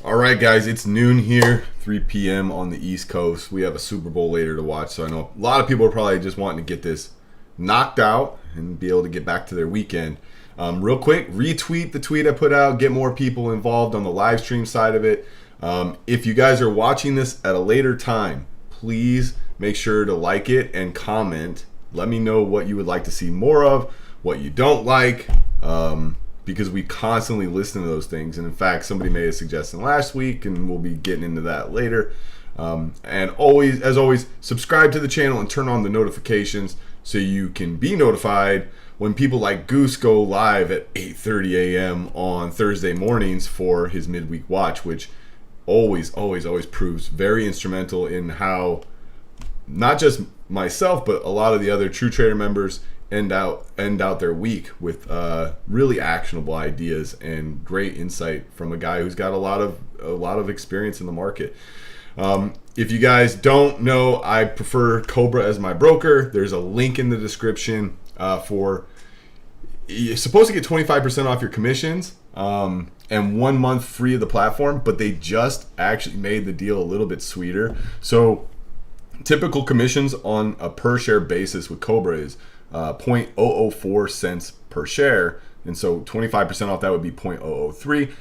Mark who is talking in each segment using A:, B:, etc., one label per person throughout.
A: All right, guys, it's noon here, 3 p.m. on the East Coast. We have a Super Bowl later to watch, so I know a lot of people are probably just wanting to get this knocked out and be able to get back to their weekend. Real quick, retweet the tweet I put out, get more people involved on the live stream side of it. If you guys are watching this at a later time, please make sure to like it and comment. Let me know what you would like to see more of, what you don't like, because we constantly listen to those things. And in fact, somebody made a suggestion last week, and we'll be getting into that later. And always, as always, subscribe to the channel and turn on the notifications so you can be notified when people like Goose go live at 8:30 a.m. on Thursday mornings for his midweek watch, which always proves very instrumental in how not just myself, but a lot of the other True Trader members end out their week with really actionable ideas and great insight from a guy who's got a lot of experience in the market. If you guys don't know, I prefer Cobra as my broker. There's a link in the description you're supposed to get 25% off your commissions and 1 month free of the platform, but they just actually made the deal a little bit sweeter. So typical commissions on a per share basis with Cobra is 0.004 cents per share, and so 25% off that would be 0.003.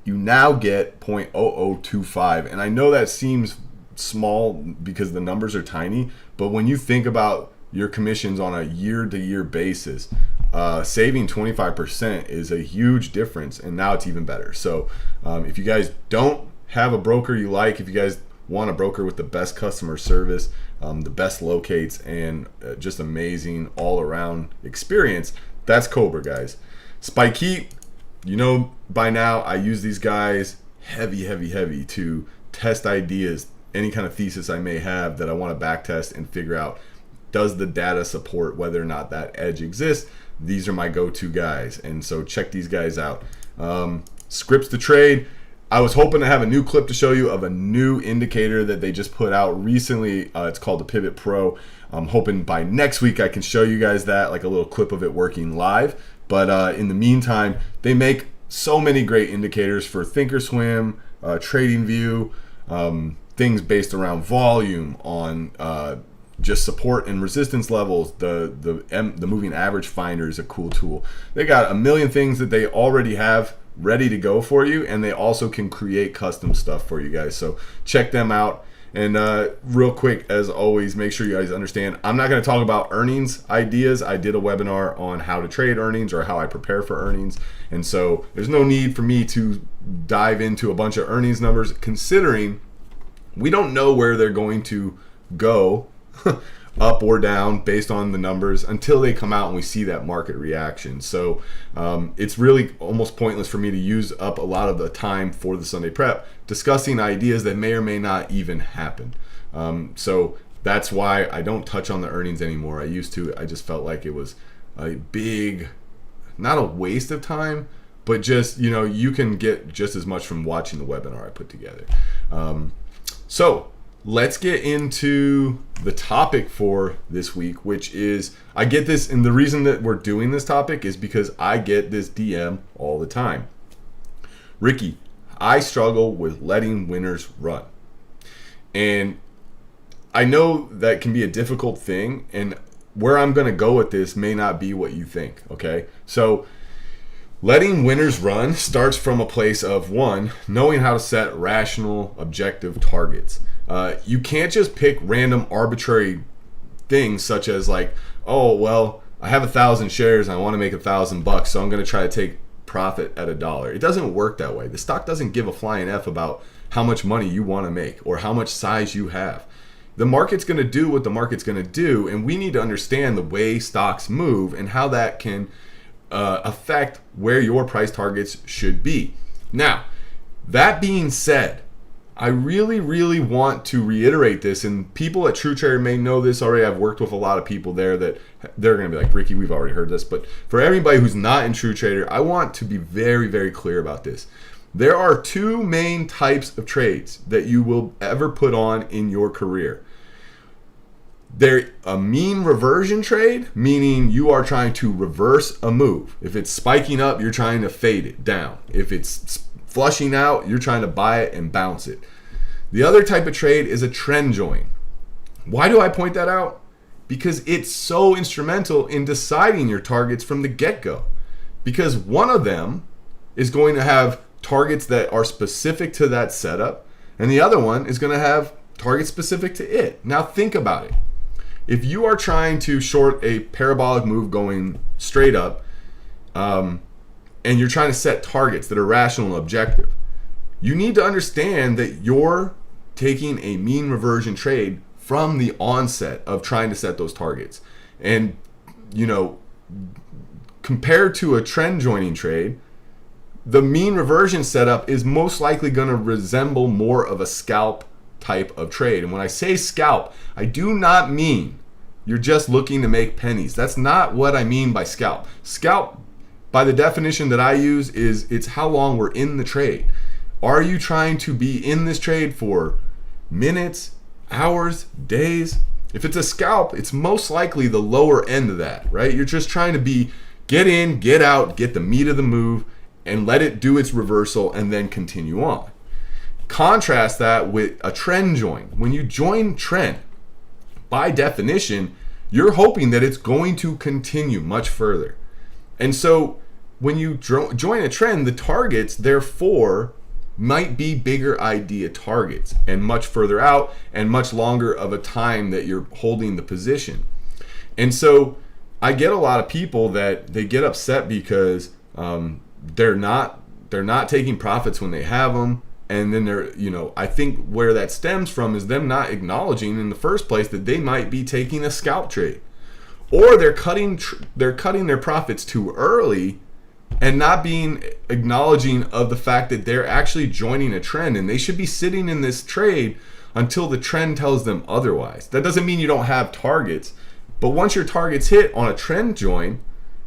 A: You now get 0.0025, and I know that seems small because the numbers are tiny, but when you think about your commissions on a year-to-year basis, saving 25% is a huge difference, and now it's even better. So if you guys don't have a broker you like, if you guys want a broker with the best customer service, the best locates, and just amazing all-around experience, that's Cobra, guys. Spike Heat, you know by now I use these guys heavy to test ideas, any kind of thesis I may have that I want to backtest and figure out, does the data support whether or not that edge exists? These are my go-to guys, and so check these guys out. Scripts to trade. I was hoping to have a new clip to show you of a new indicator that they just put out recently. It's called the Pivot Pro. I'm hoping by next week I can show you guys that, like a little clip of it working live. But in the meantime, they make so many great indicators for Thinkorswim, TradingView, things based around volume, on just support and resistance levels. The moving average finder is a cool tool. They got a million things that they already have ready to go for you, and they also can create custom stuff for you guys, so check them out. And real quick, as always, make sure you guys understand, I'm not going to talk about earnings ideas. I did a webinar on how to trade earnings, or how I prepare for earnings, and so there's no need for me to dive into a bunch of earnings numbers, considering we don't know where they're going to go up or down based on the numbers until they come out and we see that market reaction. So it's really almost pointless for me to use up a lot of the time for the Sunday prep discussing ideas that may or may not even happen. So that's why I don't touch on the earnings anymore. I used to. I just felt like it was a big, not a waste of time, but just, you can get just as much from watching the webinar I put together. So let's get into the topic for this week, which is, I get this, and the reason that we're doing this topic is because I get this DM all the time. Ricky, I struggle with letting winners run. And I know that can be a difficult thing, and where I'm going to go with this may not be what you think, okay? So letting winners run starts from a place of, one, knowing how to set rational, objective targets. You can't just pick random arbitrary things such as like, oh, well, I have 1,000 shares and I want to make $1,000, so I'm going to try to take profit at $1. It doesn't work that way. The stock doesn't give a flying F about how much money you want to make or how much size you have. The market's going to do what the market's going to do, and we need to understand the way stocks move and how that can affect where your price targets should be. Now, that being said, I really want to reiterate this, and people at True Trader may know this already. I've worked with a lot of people there that they're going to be like, Ricky, we've already heard this. But for everybody who's not in True Trader, I want to be very clear about this. There are two main types of trades that you will ever put on in your career. They're a mean reversion trade, meaning you are trying to reverse a move. If it's spiking up, you're trying to fade it down. If it's flushing out, you're trying to buy it and bounce it. The other type of trade is a trend join. Why do I point that out? Because it's so instrumental in deciding your targets from the get-go. Because one of them is going to have targets that are specific to that setup, and the other one is going to have targets specific to it. Now think about it. If you are trying to short a parabolic move going straight up, and you're trying to set targets that are rational and objective, you need to understand that you're taking a mean reversion trade from the onset of trying to set those targets. And, compared to a trend joining trade, the mean reversion setup is most likely going to resemble more of a scalp type of trade. And when I say scalp, I do not mean you're just looking to make pennies. That's not what I mean by scalp. Scalp, by the definition that I use, it's how long we're in the trade. Are you trying to be in this trade for minutes, hours, days? If it's a scalp, it's most likely the lower end of that, right? You're just trying to get in, get out, get the meat of the move, and let it do its reversal and then continue on. Contrast that with a trend join. When you join trend, by definition, you're hoping that it's going to continue much further. And so when you join a trend, the targets, therefore, might be bigger idea targets and much further out and much longer of a time that you're holding the position. And so I get a lot of people that they get upset because they're not taking profits when they have them. And then I think where that stems from is them not acknowledging in the first place that they might be taking a scalp trade, or they're cutting their profits too early and not being acknowledging of the fact that they're actually joining a trend, and they should be sitting in this trade until the trend tells them otherwise. That doesn't mean you don't have targets, but once your target's hit on a trend join,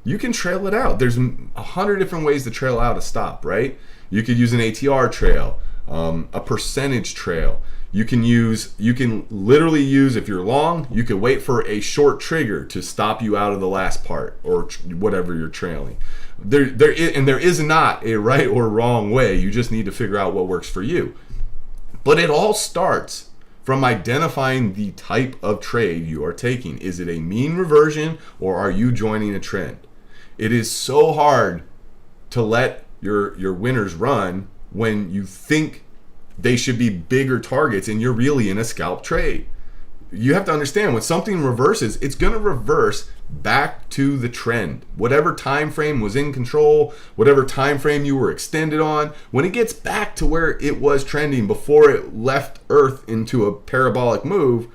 A: you can trail it out. There's 100 different ways to trail out a stop, right? You could use an ATR trail, a percentage trail. You can literally use, if you're long, you could wait for a short trigger to stop you out of the last part or whatever you're trailing. There is not a right or wrong way. You just need to figure out what works for you. But it all starts from identifying the type of trade you are taking. Is it a mean reversion, or are you joining a trend? It is so hard to let your winners run when you think they should be bigger targets and you're really in a scalp trade. You have to understand, when something reverses, it's going to reverse back to the trend. Whatever time frame was in control, whatever time frame you were extended on, when it gets back to where it was trending before it left Earth into a parabolic move,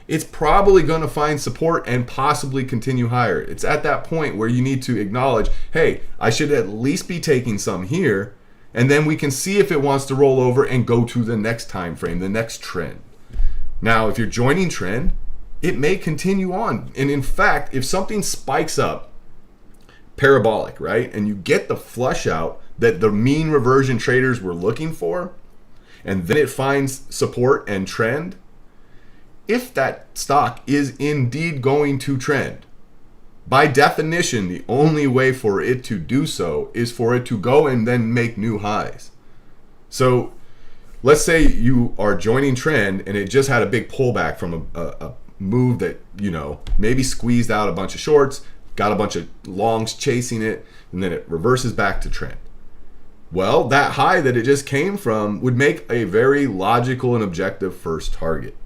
A: it's probably going to find support and possibly continue higher. It's at that point where you need to acknowledge, hey, I should at least be taking some here, and then we can see if it wants to roll over and go to the next time frame, the next trend. Now, if you're joining trend, it may continue on. And in fact, if something spikes up parabolic, right, and you get the flush out that the mean reversion traders were looking for, and then it finds support and trend, if that stock is indeed going to trend, by definition, the only way for it to do so is for it to go and then make new highs. So let's say you are joining trend and it just had a big pullback from a move that, maybe squeezed out a bunch of shorts, got a bunch of longs chasing it, and then it reverses back to trend. Well, that high that it just came from would make a very logical and objective first target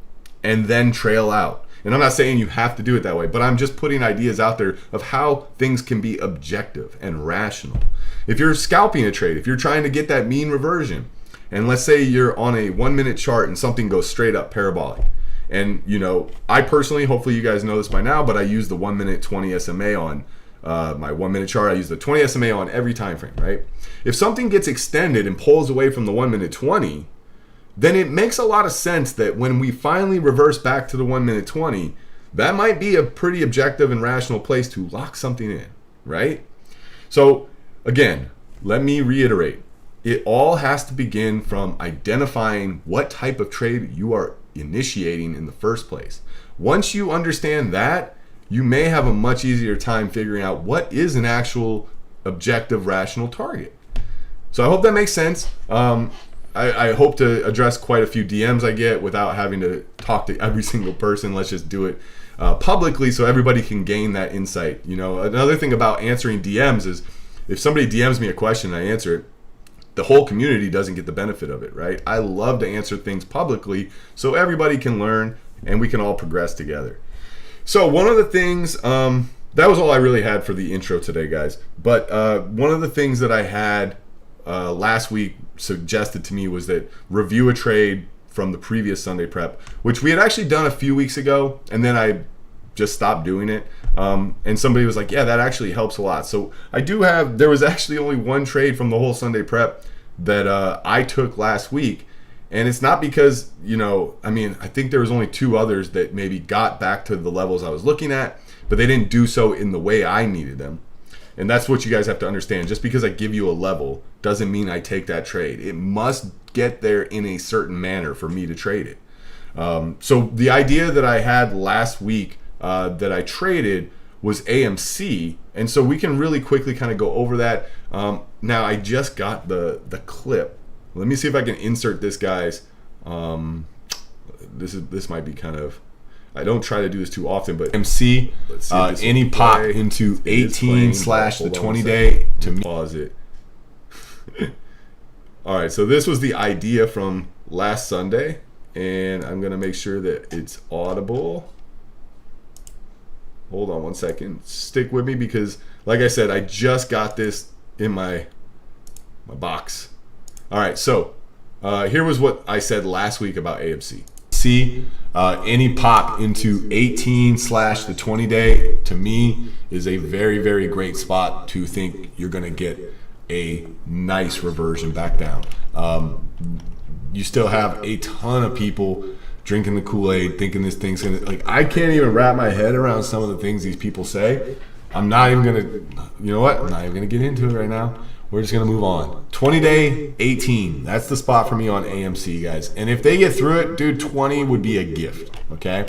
A: and then trail out. And I'm not saying you have to do it that way, but I'm just putting ideas out there of how things can be objective and rational. If you're scalping a trade, if you're trying to get that mean reversion, and let's say you're on a 1 minute chart and something goes straight up parabolic. And, I personally, hopefully you guys know this by now, but I use the 1 minute 20 SMA on my 1 minute chart. I use the 20 SMA on every time frame, right? If something gets extended and pulls away from the 1 minute 20, then it makes a lot of sense that when we finally reverse back to the 1 minute 20, that might be a pretty objective and rational place to lock something in, right? So again, let me reiterate. It all has to begin from identifying what type of trade you are initiating in the first place. Once you understand that, you may have a much easier time figuring out what is an actual objective rational target. So I hope that makes sense. I hope to address quite a few DMs I get without having to talk to every single person. Let's just do it publicly so everybody can gain that insight. You know, another thing about answering DMs is if somebody DMs me a question and I answer it, the whole community doesn't get the benefit of it, right? I love to answer things publicly so everybody can learn and we can all progress together. So one of the things, that was all I really had for the intro today, guys. But one of the things that I had last week suggested to me was that review a trade from the previous Sunday prep, which we had actually done a few weeks ago, and then I just stopped doing it. And somebody was like, yeah, that actually helps a lot. So there was actually only one trade from the whole Sunday prep that I took last week. And it's not because, I think there was only two others that maybe got back to the levels I was looking at, but they didn't do so in the way I needed them. And that's what you guys have to understand. Just because I give you a level doesn't mean I take that trade. It must get there in a certain manner for me to trade it. So the idea that I had last week that I traded was AMC. And so we can really quickly kind of go over that. Now I just got the clip. Let me see if I can insert this, guys. This might be kind of, I don't try to do this too often, but MC, any pop into 18 / the 20 day to me. Pause it. All right, so this was the idea from last Sunday, and I'm gonna make sure that it's audible. Hold on one second. Stick with me because, like I said, I just got this in my box. All right, so here was what I said last week about AMC. Any pop into 18 / the 20 day to me is a very, very great spot to think you're going to get a nice reversion back down. You still have a ton of people drinking the Kool-Aid, thinking this thing's going to, I can't even wrap my head around some of the things these people say. I'm not even going to, you know what? I'm not even going to get into it right now. We're just going to move on. 20 day, 18. That's the spot for me on AMC, guys. And if they get through it, dude, 20 would be a gift, okay?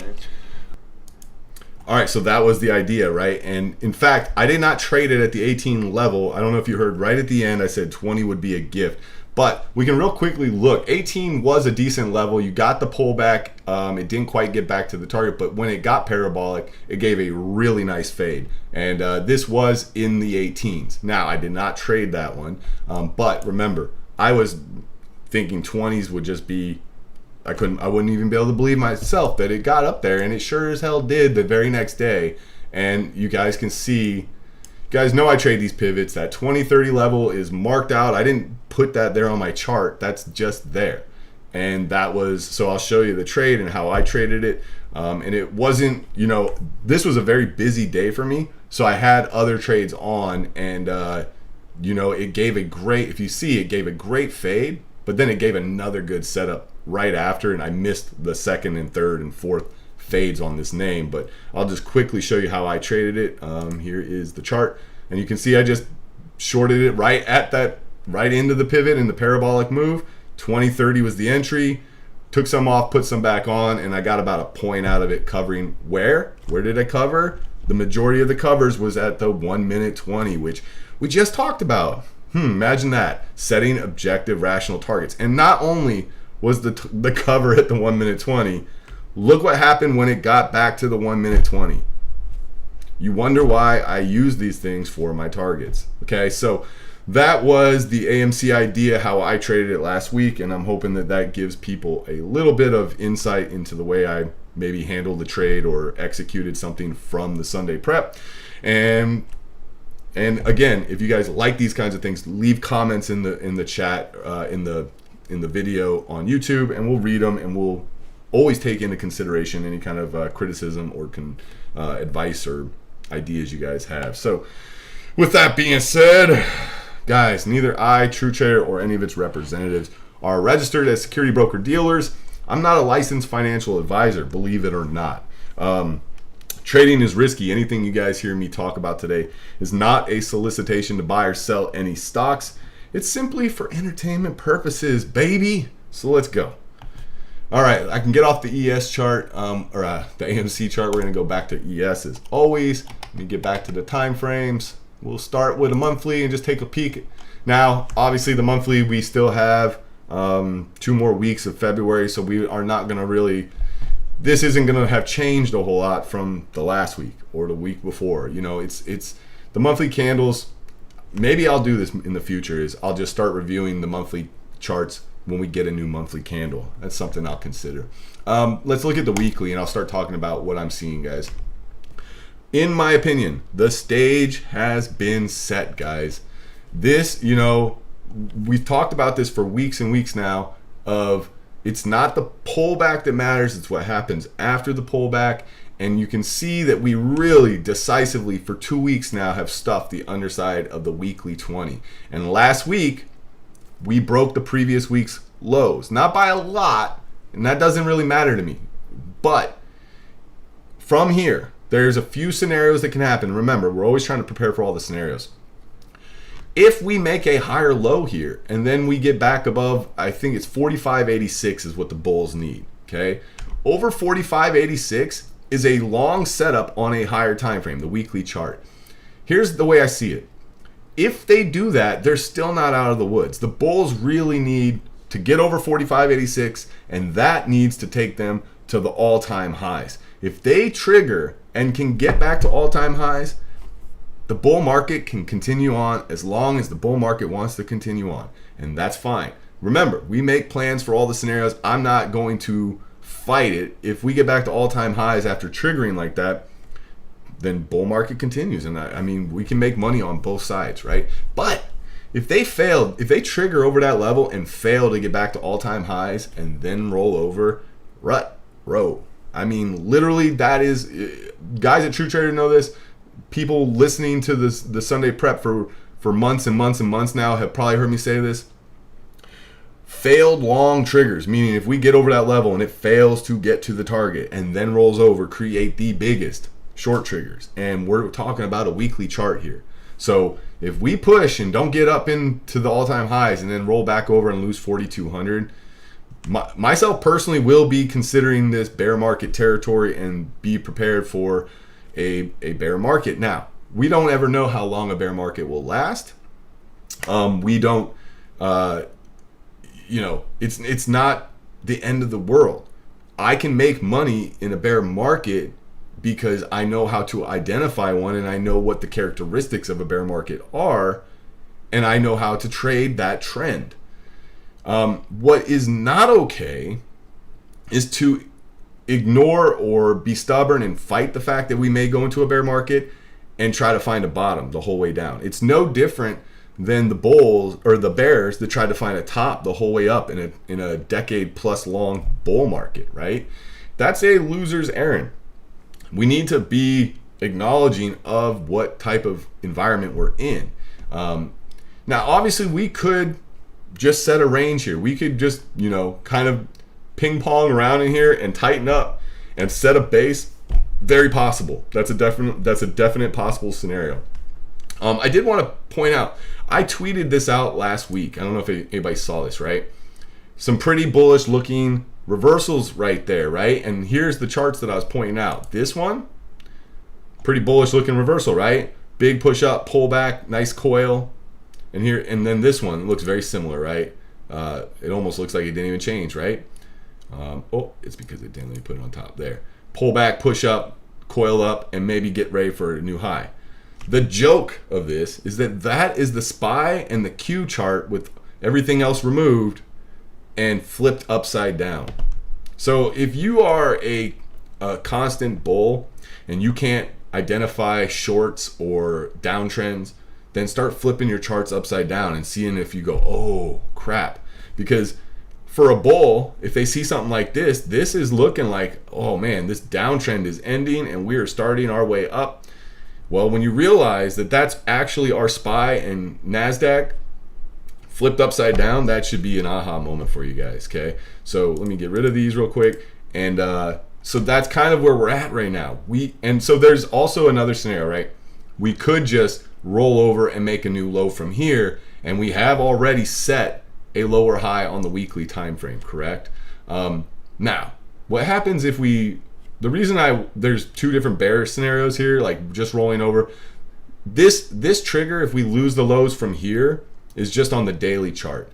A: All right, so that was the idea, right? And in fact, I did not trade it at the 18 level. I don't know if you heard right at the end, I said 20 would be a gift. But we can real quickly look. 18 was a decent level. You got the pullback. It didn't quite get back to the target, but when it got parabolic, it gave a really nice fade. And this was in the 18s. Now, I did not trade that one, but remember, I was thinking 20s would just be, I wouldn't even be able to believe myself that it got up there, and it sure as hell did the very next day. And you guys can see, you guys know I trade these pivots. That 20-30 level is marked out. I didn't put that there on my chart. That's just there. And that was, so I'll show you the trade and how I traded it. And it wasn't, this was a very busy day for me. So I had other trades on, and, it gave a great, if you see, it gave a great fade, but then it gave another good setup right after. And I missed the second and third and fourth fades on this name, but I'll just quickly show you how I traded it. Here is the chart, and you can see I just shorted it right into the pivot in the parabolic move. 20-30 was the entry, took some off, put some back on, and I got about a point out of it covering where did I cover? The majority of the covers was at the 1 minute 20, which we just talked about. Imagine that, setting objective rational targets. And not only was the cover at the 1 minute 20, look what happened when it got back to the 1 minute 20. You wonder why I use these things for my targets. Okay, so that was the AMC idea, how I traded it last week, and I'm hoping that gives people a little bit of insight into the way I maybe handled the trade or executed something from the Sunday prep. And again, if you guys like these kinds of things, leave comments in the chat in the video on YouTube, and we'll read them, and we'll always take into consideration any kind of criticism or advice or ideas you guys have. So with that being said, guys, neither I, True Trader, or any of its representatives are registered as security broker dealers. I'm not a licensed financial advisor, believe it or not. Trading is risky. Anything you guys hear me talk about today is not a solicitation to buy or sell any stocks. It's simply for entertainment purposes, baby. So let's go. All right, I can get off the ES chart, the AMC chart. We're gonna go back to ES as always. Let me get back to the time frames. We'll start with a monthly and just take a peek Now, obviously, the monthly, we still have 2 more weeks of February, so we are not going to really, this isn't going to have changed a whole lot from the last week or the week before. You know, it's the monthly candles. Maybe I'll do this in the future, is I'll just start reviewing the monthly charts when we get a new monthly candle. That's something I'll consider. Let's look at the weekly, and I'll start talking about what I'm seeing, guys. In my opinion, the stage has been set, guys. This, you know, we've talked about this for weeks and weeks now, of it's not the pullback that matters, it's what happens after the pullback. And you can see that we really decisively for 2 weeks now have stuffed the underside of the weekly 20. And last week, we broke the previous week's lows. Not by a lot, and that doesn't really matter to me. But from here, there's a few scenarios that can happen. Remember, we're always trying to prepare for all the scenarios. If we make a higher low here, and then we get back above, I think it's 45.86 is what the bulls need, okay? Over 45.86 is a long setup on a higher time frame, the weekly chart. Here's the way I see it. If they do that, they're still not out of the woods. The bulls really need to get over 45.86, and that needs to take them to the all-time highs. If they trigger and can get back to all-time highs, the bull market can continue on as long as the bull market wants to continue on, and that's fine. Remember, we make plans for all the scenarios. I'm not going to fight it. If we get back to all-time highs after triggering like that, then bull market continues, and I mean, we can make money on both sides, right? But if they fail, if they trigger over that level and fail to get back to all-time highs and then roll over, rut, row. I mean, literally, that is, guys at True Trader know this. People listening to this, the Sunday prep for months and months and months now have probably heard me say this. Failed long triggers, meaning if we get over that level and it fails to get to the target and then rolls over, create the biggest short triggers. And we're talking about a weekly chart here. So if we push and don't get up into the all-time highs and then roll back over and lose 4,200, myself personally will be considering this bear market territory and be prepared for a bear market. Now, we don't ever know how long a bear market will last. We don't, you know, it's not the end of the world. I can make money in a bear market because I know how to identify one, and I know what the characteristics of a bear market are, and I know how to trade that trend. What is not okay is to ignore or be stubborn and fight the fact that we may go into a bear market and try to find a bottom the whole way down. It's no different than the bulls or the bears that tried to find a top the whole way up in a decade plus long bull market, right? That's a loser's errand. We need to be acknowledging of what type of environment we're in. Now, obviously, we could just set a range here. We could just, you know, kind of ping pong around in here and tighten up and set a base. Very possible. That's a definite possible scenario. I did want to point out, I tweeted this out last week. I don't know if anybody saw this, right? Some pretty bullish looking reversals right there, right? And here's the charts that I was pointing out. This one, pretty bullish looking reversal, right? Big push up, pull back, nice coil. And here, and then this one looks very similar, right? It almost looks like it didn't even change, right? Oh, it's because it didn't really put it on top there. Pull back, push up, coil up, and maybe get ready for a new high. The joke of this is that is the SPY and the Q chart with everything else removed and flipped upside down. So if you are a constant bull and you can't identify shorts or downtrends, then start flipping your charts upside down and seeing if you go, oh crap. Because for a bull, if they see something like this, this is looking like, oh man, this downtrend is ending and we are starting our way up. Well, when you realize that that's actually our SPY and Nasdaq flipped upside down, that should be an aha moment for you guys, okay? So let me get rid of these real quick. And so that's kind of where we're at right now. And so there's also another scenario, right? We could just roll over and make a new low from here, and we have already set a lower high on the weekly time frame, correct? Now, what happens if the reason there's two different bear scenarios here, like just rolling over, this trigger, if we lose the lows from here is just on the daily chart.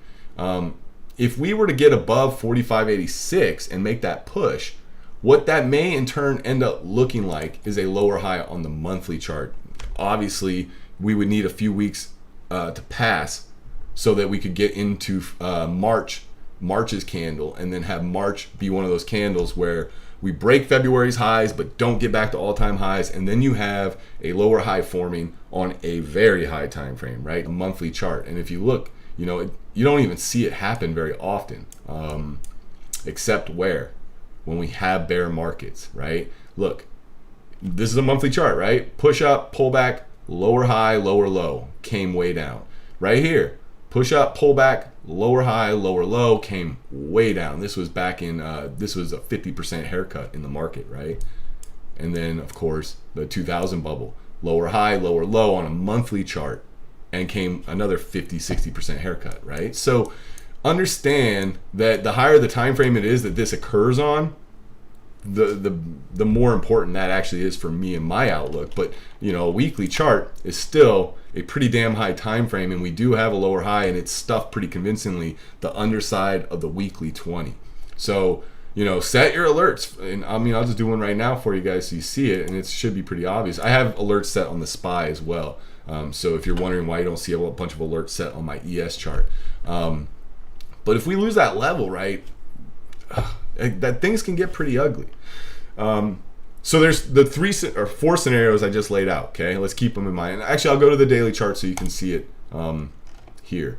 A: If we were to get above 45.86 and make that push, what that may in turn end up looking like is a lower high on the monthly chart. Obviously, we would need a few weeks to pass so that we could get into March's candle, and then have March be one of those candles where we break February's highs but don't get back to all-time highs, and then you have a lower high forming on a very high time frame, right? A monthly chart. And if you look, you don't even see it happen very often, except when we have bear markets, right? Look, this is a monthly chart, right? Push up, pull back, lower high, lower low, came way down. Right here, push up, pull back, lower high, lower low, came way down. This was back in, this was a 50% haircut in the market, right? And then, of course, the 2000 bubble, lower high, lower low on a monthly chart, and came another 50-60% haircut, right? So understand that the higher the time frame it is that this occurs on, the more important that actually is for me and my outlook. But a weekly chart is still a pretty damn high time frame, and we do have a lower high, and it's stuffed pretty convincingly the underside of the weekly 20. So set your alerts, and I'll just do one right now for you guys so you see it, and it should be pretty obvious. I have alerts set on the SPY as well. So if you're wondering why you don't see a bunch of alerts set on my ES chart, but if we lose that level, right, that things can get pretty ugly. So there's the 4 scenarios I just laid out. Okay, let's keep them in mind. Actually, I'll go to the daily chart so you can see it here.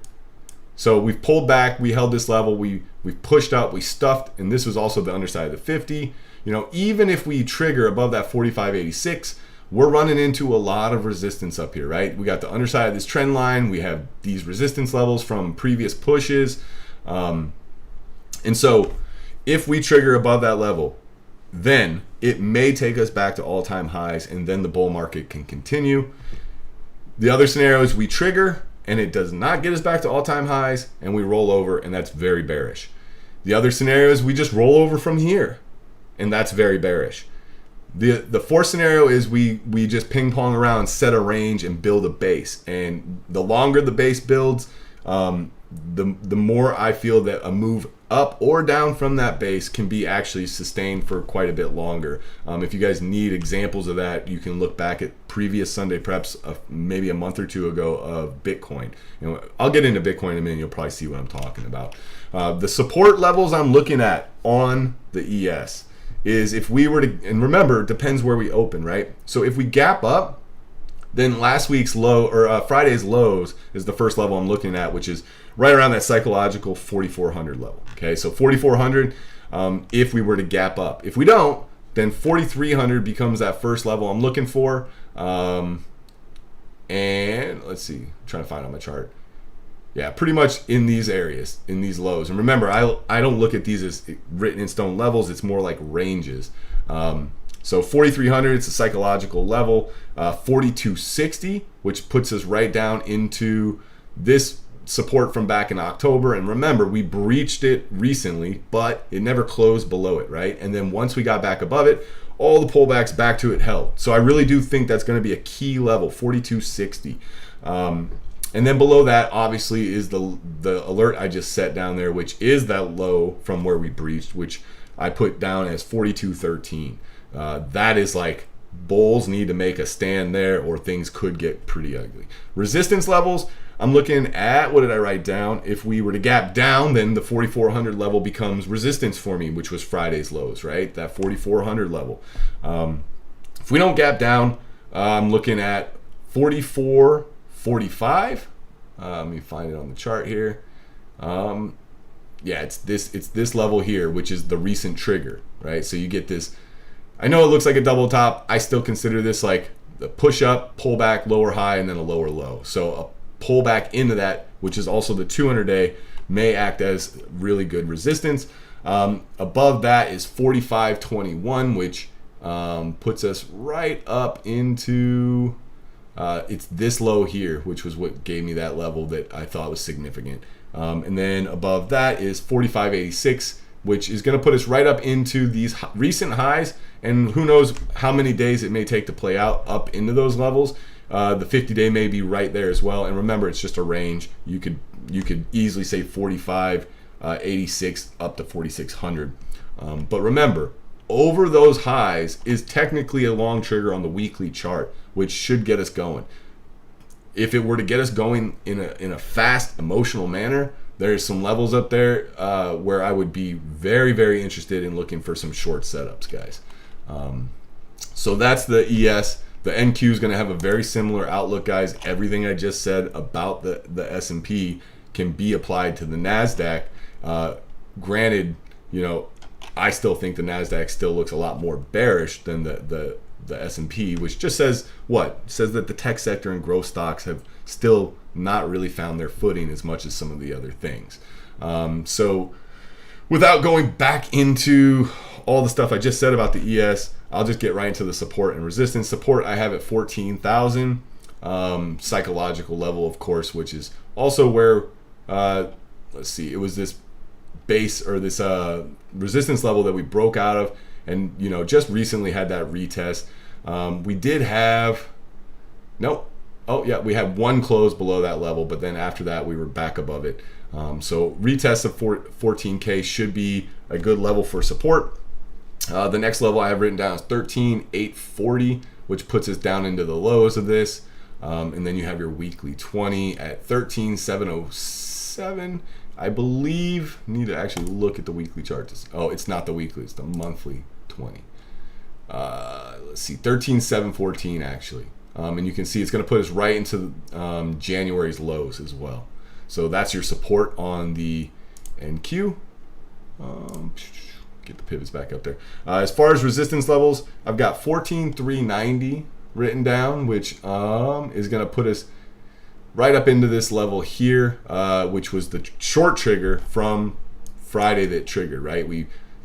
A: So we've pulled back, we held this level, we've pushed up, we stuffed, and this was also the underside of the 50. Even if we trigger above that 45.86, we're running into a lot of resistance up here, right? We got the underside of this trend line, we have these resistance levels from previous pushes, and so if we trigger above that level, then it may take us back to all-time highs, and then the bull market can continue. The other scenario is we trigger and it does not get us back to all-time highs, and we roll over, and that's very bearish. The other scenario is we just roll over from here, and that's very bearish. The fourth scenario is we just ping pong around, set a range, and build a base. And the longer the base builds, the more I feel that a move up or down from that base can be actually sustained for quite a bit longer. If you guys need examples of that, you can look back at previous Sunday preps of maybe a month or two ago of Bitcoin. I'll get into Bitcoin in a minute. You'll probably see what I'm talking about. The support levels I'm looking at on the ES is if we were to, and remember, it depends where we open, right? So if we gap up, then last week's low, or Friday's lows, is the first level I'm looking at, which is right around that psychological 4,400 level. Okay, so 4,400 if we were to gap up. If we don't, then 4,300 becomes that first level I'm looking for. And let's see, I'm trying to find it on my chart. Yeah, pretty much in these areas, in these lows. And remember, I don't look at these as written in stone levels. It's more like ranges. So 4,300, it's a psychological level. 4,260, which puts us right down into this support from back in October. And remember, we breached it recently, but it never closed below it, right? And then once we got back above it, all the pullbacks back to it held. So I really do think that's going to be a key level, 4,260. And then below that, obviously, is the alert I just set down there, which is that low from where we breached, which I put down as 4,213. That is like bulls need to make a stand there, or things could get pretty ugly. Resistance levels, I'm looking at, what did I write down? If we were to gap down, then the 4,400 level becomes resistance for me, which was Friday's lows, right? That 4,400 level. If we don't gap down, I'm looking at 4,445. Let me find it on the chart here. Yeah, it's this level here, which is the recent trigger, right? So you get this. I know it looks like a double top. I still consider this like the push up, pull back, lower high, and then a lower low. So a pull back into that, which is also the 200-day, may act as really good resistance. Above that is 45.21, which puts us right up into it's this low here, which was what gave me that level that I thought was significant. And then above that is 45.86, which is going to put us right up into these recent highs, and who knows how many days it may take to play out up into those levels. The 50-day may be right there as well. And remember, it's just a range. You could easily say 45, 86 up to 4,600. But remember, over those highs is technically a long trigger on the weekly chart, which should get us going. If it were to get us going in a fast, emotional manner, there's some levels up there where I would be very, very interested in looking for some short setups, guys. So that's the ES. The NQ is going to have a very similar outlook, guys. Everything I just said about the S&P can be applied to the Nasdaq. Granted, I still think the Nasdaq still looks a lot more bearish than the S&P, which just says what? Says that the tech sector and growth stocks have still not really found their footing as much as some of the other things. So without going back into all the stuff I just said about the ES, I'll just get right into the support and resistance. Support I have at 14,000. Psychological level, of course, which is also where, let's see, it was this base or this resistance level that we broke out of, and just recently had that retest. We did have we had one close below that level, but then after that we were back above it. So retest of 14K should be a good level for support. The next level I have written down is 13,840, which puts us down into the lows of this. And then you have your weekly 20 at 13,707. I believe, need to actually look at the weekly chart. Oh, it's not the weekly, it's the monthly 20. Let's see, 13,714 actually. And you can see it's going to put us right into January's lows as well. So that's your support on the NQ. Get the pivots back up there. As far as resistance levels, I've got 14,390 written down, which is going to put us right up into this level here, which was the short trigger from Friday that triggered, right?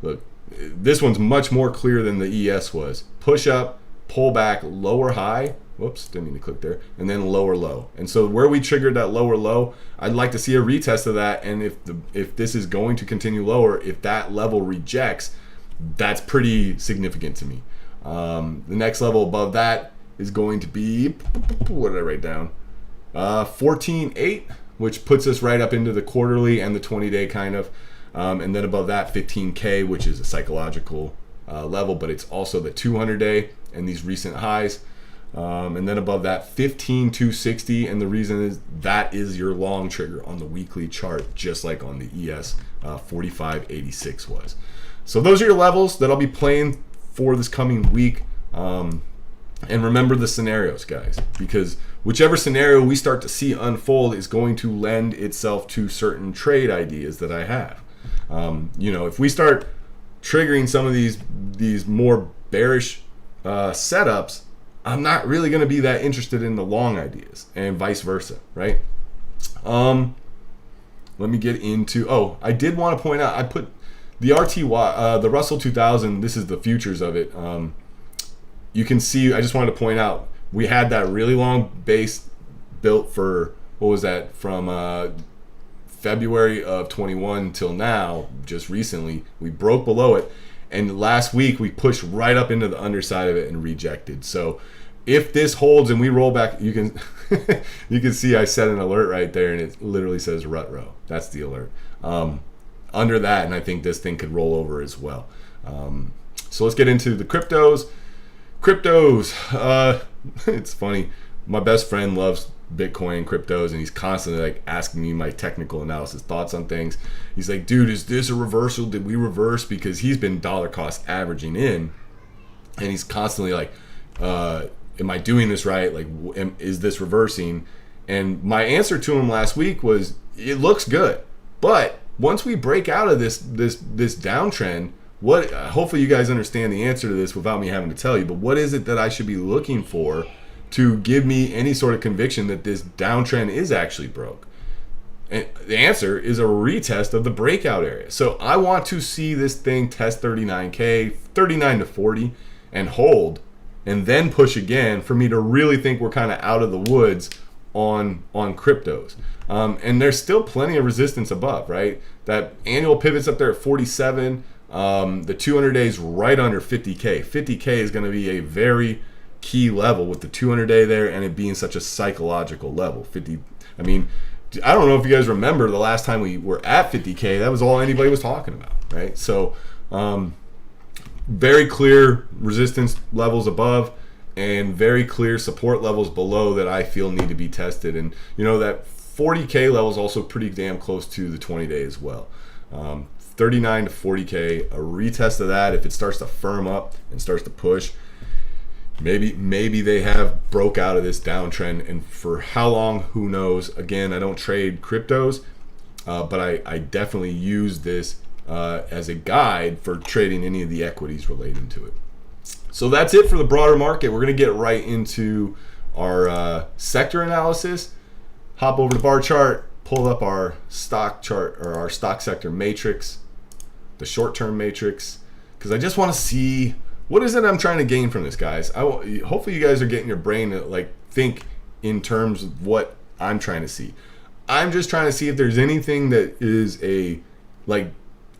A: Look, this one's much more clear than the ES was. Push up, pull back, lower high. Whoops, didn't mean to click there. And then lower low. And so where we triggered that lower low, I'd like to see a retest of that. And if this is going to continue lower, if that level rejects, that's pretty significant to me. The next level above that is going to be, what did I write down? 14.8, which puts us right up into the quarterly and the 20-day kind of. And then above that, 15K, which is a psychological level, but it's also the 200-day and these recent highs. And then above that, 15,260, and the reason is that is your long trigger on the weekly chart, just like on the ES 4586 was. So those are your levels that I'll be playing for this coming week. And remember the scenarios, guys, because whichever scenario we start to see unfold is going to lend itself to certain trade ideas that I have. If we start triggering some of these more bearish setups, I'm not really going to be that interested in the long ideas, and vice versa, right? Let me get into, I did want to point out, I put the RTY, the Russell 2000, this is the futures of it. You can see, I just wanted to point out, we had that really long base built for, what was that, from February of 21 till now, just recently. We broke below it, and last week we pushed right up into the underside of it and rejected. So if this holds and we roll back, you can you can see I set an alert right there, and it literally says rut row. That's the alert. Under that, and I think this thing could roll over as well. So let's get into the cryptos. It's funny. My best friend loves Bitcoin and cryptos, and he's constantly like asking me my technical analysis thoughts on things. He's like, dude, is this a reversal? Did we reverse? Because he's been dollar cost averaging in, and he's constantly like, am I doing this right? Like, is this reversing? And my answer to him last week was, it looks good, but once we break out of this downtrend, what? Hopefully you guys understand the answer to this without me having to tell you. But what is it that I should be looking for to give me any sort of conviction that this downtrend is actually broke? And the answer is a retest of the breakout area. So I want to see this thing test 39K, 39 to 40, and hold, and then push again for me to really think we're kind of out of the woods on cryptos. And there's still plenty of resistance above, right? That annual pivot's up there at 47. The 200 days right under 50K. 50K is going to be a very, key level with the 200-day there, and it being such a psychological level. 50. I mean, I don't know if you guys remember the last time we were at 50K. That was all anybody was talking about, right? So very clear resistance levels above and very clear support levels below that I feel need to be tested. And that 40K level is also pretty damn close to the 20-day as well. 39 to 40K, a retest of that. If it starts to firm up and starts to push, maybe they have broke out of this downtrend, and for how long, who knows. Again, I don't trade cryptos, but I definitely use this as a guide for trading any of the equities relating to it. So that's it for the broader market. We're going to get right into our sector analysis. Hop over to bar chart, pull up our stock chart or our stock sector matrix, the short-term matrix, because I just want to see what is it I'm trying to gain from this, guys. Hopefully you guys are getting your brain to think in terms of what I'm trying to see. I'm just trying to see if there's anything that is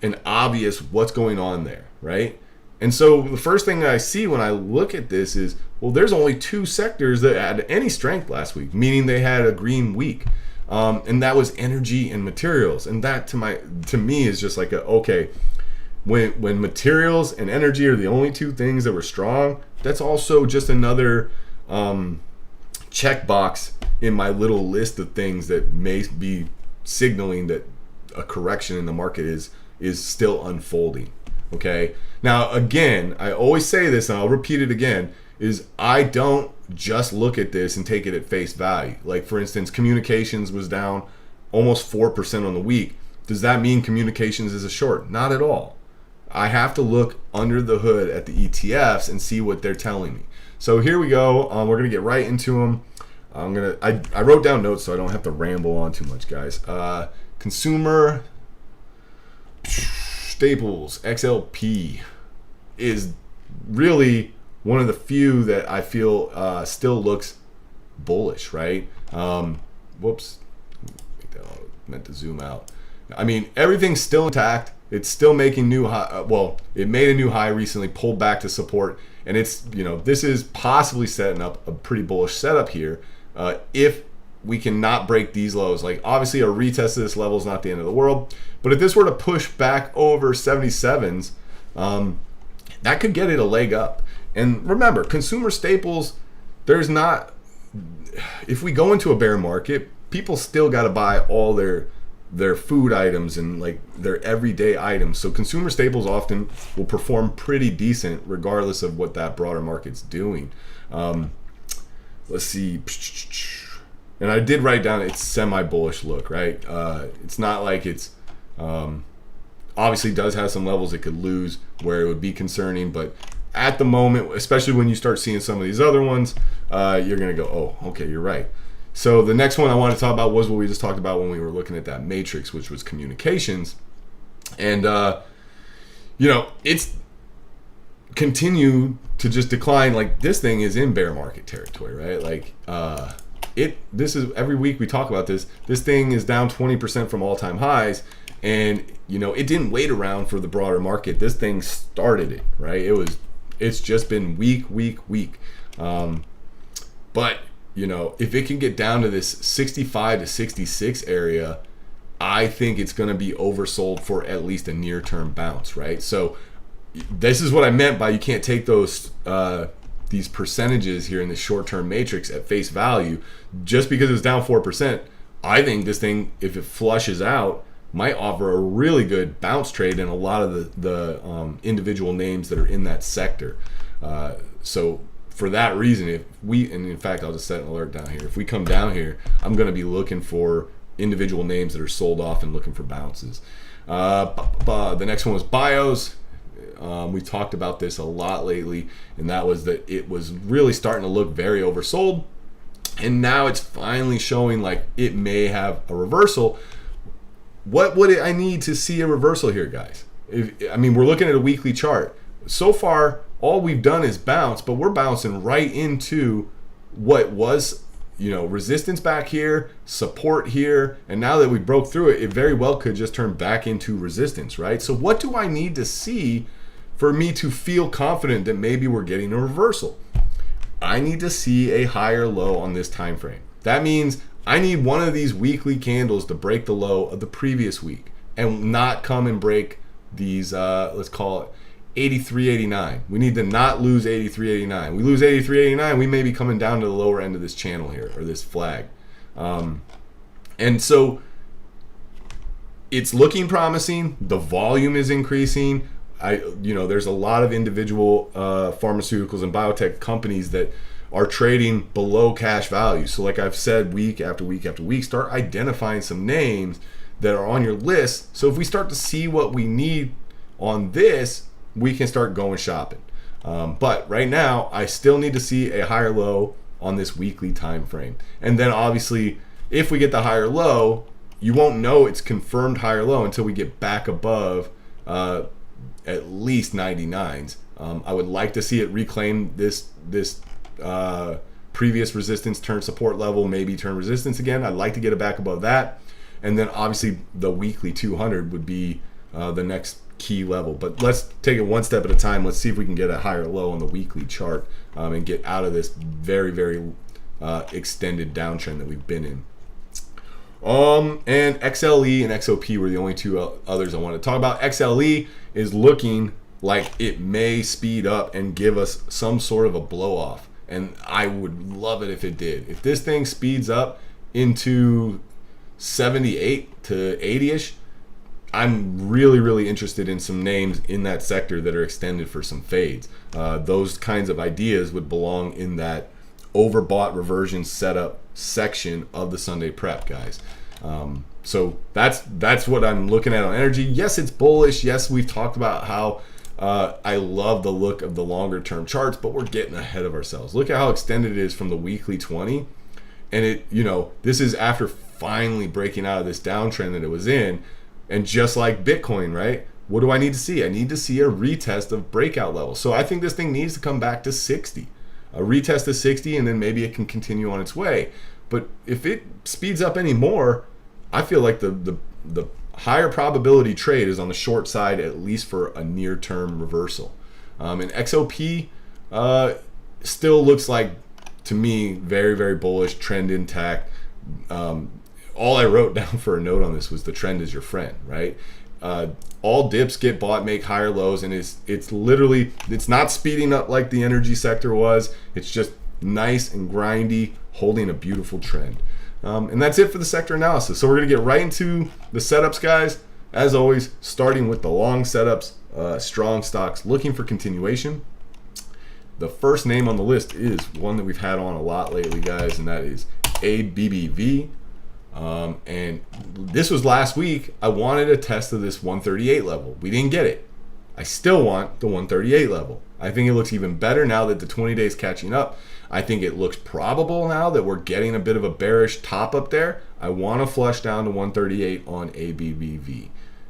A: an obvious what's going on there, right? And so the first thing I see when I look at this is, well, there's only 2 sectors that had any strength last week, meaning they had a green week. And that was energy and materials. And that to me is just okay, when materials and energy are the only 2 things that were strong, that's also just another checkbox in my little list of things that may be signaling that a correction in the market is still unfolding. Okay. Now, again, I always say this, and I'll repeat it again, is I don't just look at this and take it at face value. Like, for instance, communications was down almost 4% on the week. Does that mean communications is a short? Not at all. I have to look under the hood at the ETFs and see what they're telling me. So here we go. We're going to get right into them. I wrote down notes so I don't have to ramble on too much, guys. Consumer staples, XLP, is really one of the few that I feel still looks bullish, right? Whoops. I meant to zoom out. I mean, everything's still intact. It's still making new high. It made a new high recently, pulled back to support, and it's this is possibly setting up a pretty bullish setup here. If we cannot break these lows, obviously a retest of this level is not the end of the world, but if this were to push back over 77s, that could get it a leg up. And remember, consumer staples, if we go into a bear market, people still got to buy all their food items and their everyday items. So consumer staples often will perform pretty decent regardless of what that broader market's doing. Let's see. And I did write down it's semi-bullish look, right? It's not like it's obviously does have some levels it could lose where it would be concerning, but at the moment, especially when you start seeing some of these other ones, you're going to go, oh, okay, you're right. So the next one I want to talk about was what we just talked about when we were looking at that matrix, which was communications. And, it's continued to just decline. This thing is in bear market territory, right? This is every week we talk about this. This thing is down 20% from all-time highs. And, it didn't wait around for the broader market. This thing started it, right? It's just been weak. But, if it can get down to this 65 to 66 area, I think it's going to be oversold for at least a near-term bounce, right? So this is what I meant by you can't take these percentages here in the short-term matrix at face value. Just because it's down 4%, I think this thing, if it flushes out, might offer a really good bounce trade in a lot of the individual names that are in that sector. So for that reason, and in fact, I'll just set an alert down here. If we come down here, I'm going to be looking for individual names that are sold off and looking for bounces. The next one was bios. We talked about this a lot lately, and that was that it was really starting to look very oversold, and now it's finally showing it may have a reversal. What would I need to see a reversal here, guys? We're looking at a weekly chart. So far, all we've done is bounce, but we're bouncing right into what was, resistance back here, support here, and now that we broke through it, it very well could just turn back into resistance, right? So what do I need to see for me to feel confident that maybe we're getting a reversal? I need to see a higher low on this time frame. That means I need one of these weekly candles to break the low of the previous week and not come and break these, let's call it 83.89. We need to not lose 83.89. We lose 83.89, we may be coming down to the lower end of this channel here, or this flag. And so it's looking promising. The volume is increasing. There's a lot of individual pharmaceuticals and biotech companies that are trading below cash value. So like I've said, week after week after week, start identifying some names that are on your list. So if we start to see what we need on this, we can start going shopping. But right now, I still need to see a higher low on this weekly time frame. And then obviously, if we get the higher low, you won't know it's confirmed higher low until we get back above at least 99s. I would like to see it reclaim this previous resistance, turn support level, maybe turn resistance again. I'd like to get it back above that. And then obviously the weekly 200 would be the next key level. But let's take it one step at a time. Let's see if we can get a higher low on the weekly chart and get out of this very, very extended downtrend that we've been in. And XLE and XOP were the only two others I want to talk about. XLE is looking like it may speed up and give us some sort of a blow off. And I would love it if it did. If this thing speeds up into 78 to 80-ish, I'm really, really interested in some names in that sector that are extended for some fades. Those kinds of ideas would belong in that overbought reversion setup section of the Sunday prep, guys. So that's what I'm looking at on energy. Yes, it's bullish. Yes, we've talked about how I love the look of the longer term charts, but we're getting ahead of ourselves. Look at how extended it is from the weekly 20. And this is after finally breaking out of this downtrend that it was in. And just like Bitcoin, right? What do I need to see? I need to see a retest of breakout levels. So I think this thing needs to come back to 60. A retest of 60, and then maybe it can continue on its way. But if it speeds up any more, I feel like the higher probability trade is on the short side, at least for a near-term reversal. And XOP still looks like, to me, very, very bullish, trend intact. All I wrote down for a note on this was the trend is your friend, right? All dips get bought, make higher lows, and it's literally, it's not speeding up like the energy sector was. It's just nice and grindy, holding a beautiful trend. And that's it for the sector analysis. So we're going to get right into the setups, guys. As always, starting with the long setups, strong stocks looking for continuation. The first name on the list is one that we've had on a lot lately, guys, and that is ABBV. And this was last week. I wanted a test of this 138 level. We didn't get it. I still want the 138 level. I think it looks even better now that the 20 days catching up. I think it looks probable now that we're getting a bit of a bearish top up there. I want to flush down to 138 on ABBV.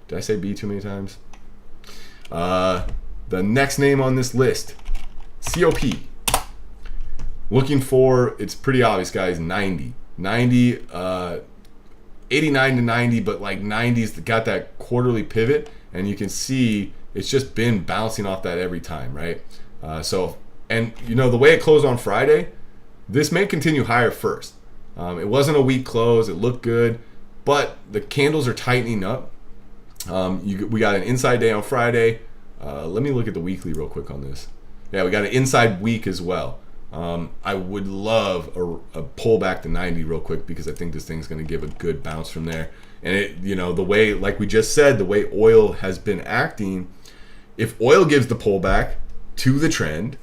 A: Did I say B too many times? The next name on this list, COP. Looking for, it's pretty obvious, guys, 90. 89 to 90, but like 90's got that quarterly pivot, and you can see it's just been bouncing off that every time, right? And the way it closed on Friday, this may continue higher first. It wasn't a weak close, it looked good, but the candles are tightening up. We got an inside day on Friday. Let me look at the weekly real quick on this. Yeah, we got an inside week as well. I would love a pullback to 90 real quick, because I think this thing's going to give a good bounce from there. And it, the way, like we just said, the way oil has been acting, if oil gives the pullback to the trend,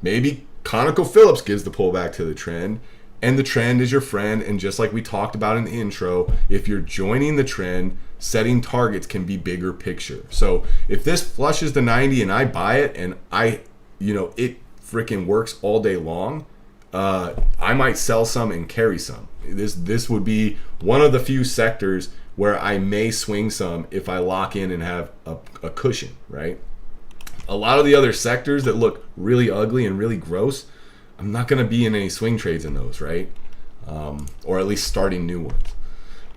A: maybe ConocoPhillips gives the pullback to the trend, and the trend is your friend. And just like we talked about in the intro, if you're joining the trend, setting targets can be bigger picture. So if this flushes to 90 and I buy it, and it freaking works all day long, I might sell some and carry some. This would be one of the few sectors where I may swing some if I lock in and have a cushion, right? A lot of the other sectors that look really ugly and really gross, I'm not going to be in any swing trades in those, right? Or at least starting new ones.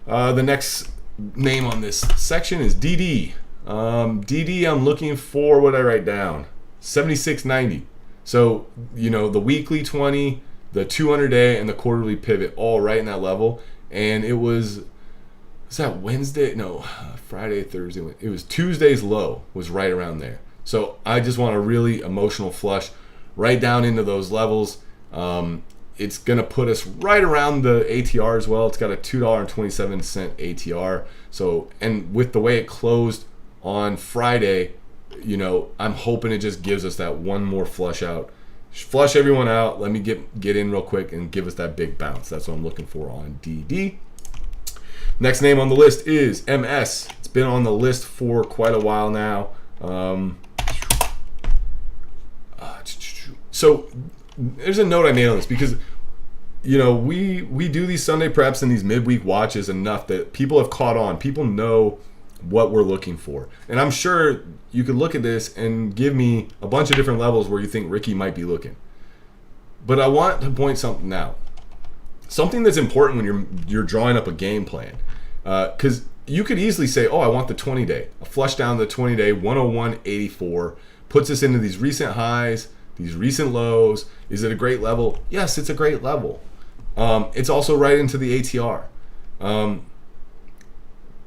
A: The next name on this section is DD. DD, I'm looking for, what I write down, 76.90. So, the weekly 20, the 200-day, and the quarterly pivot all right in that level. And it was that Wednesday? No, Friday, Thursday. It was Tuesday's low was right around there. So I just want a really emotional flush right down into those levels. It's going to put us right around the ATR as well. It's got a $2.27 ATR. So, and with the way it closed on Friday, I'm hoping it just gives us that one more flush out. Flush everyone out. Let me get in real quick and give us that big bounce. That's what I'm looking for on DD. Next name on the list is MS. It's been on the list for quite a while now. So there's a note I made on this because we do these Sunday preps and these midweek watches enough that people have caught on. People know what we're looking for. And I'm sure you could look at this and give me a bunch of different levels where you think Ricky might be looking. But I want to point something out. Something that's important when you're drawing up a game plan. Because you could easily say, I want the 20-day. A flush down the 20-day, 101.84, puts us into these recent highs, these recent lows. Is it a great level? Yes, it's a great level. It's also right into the ATR.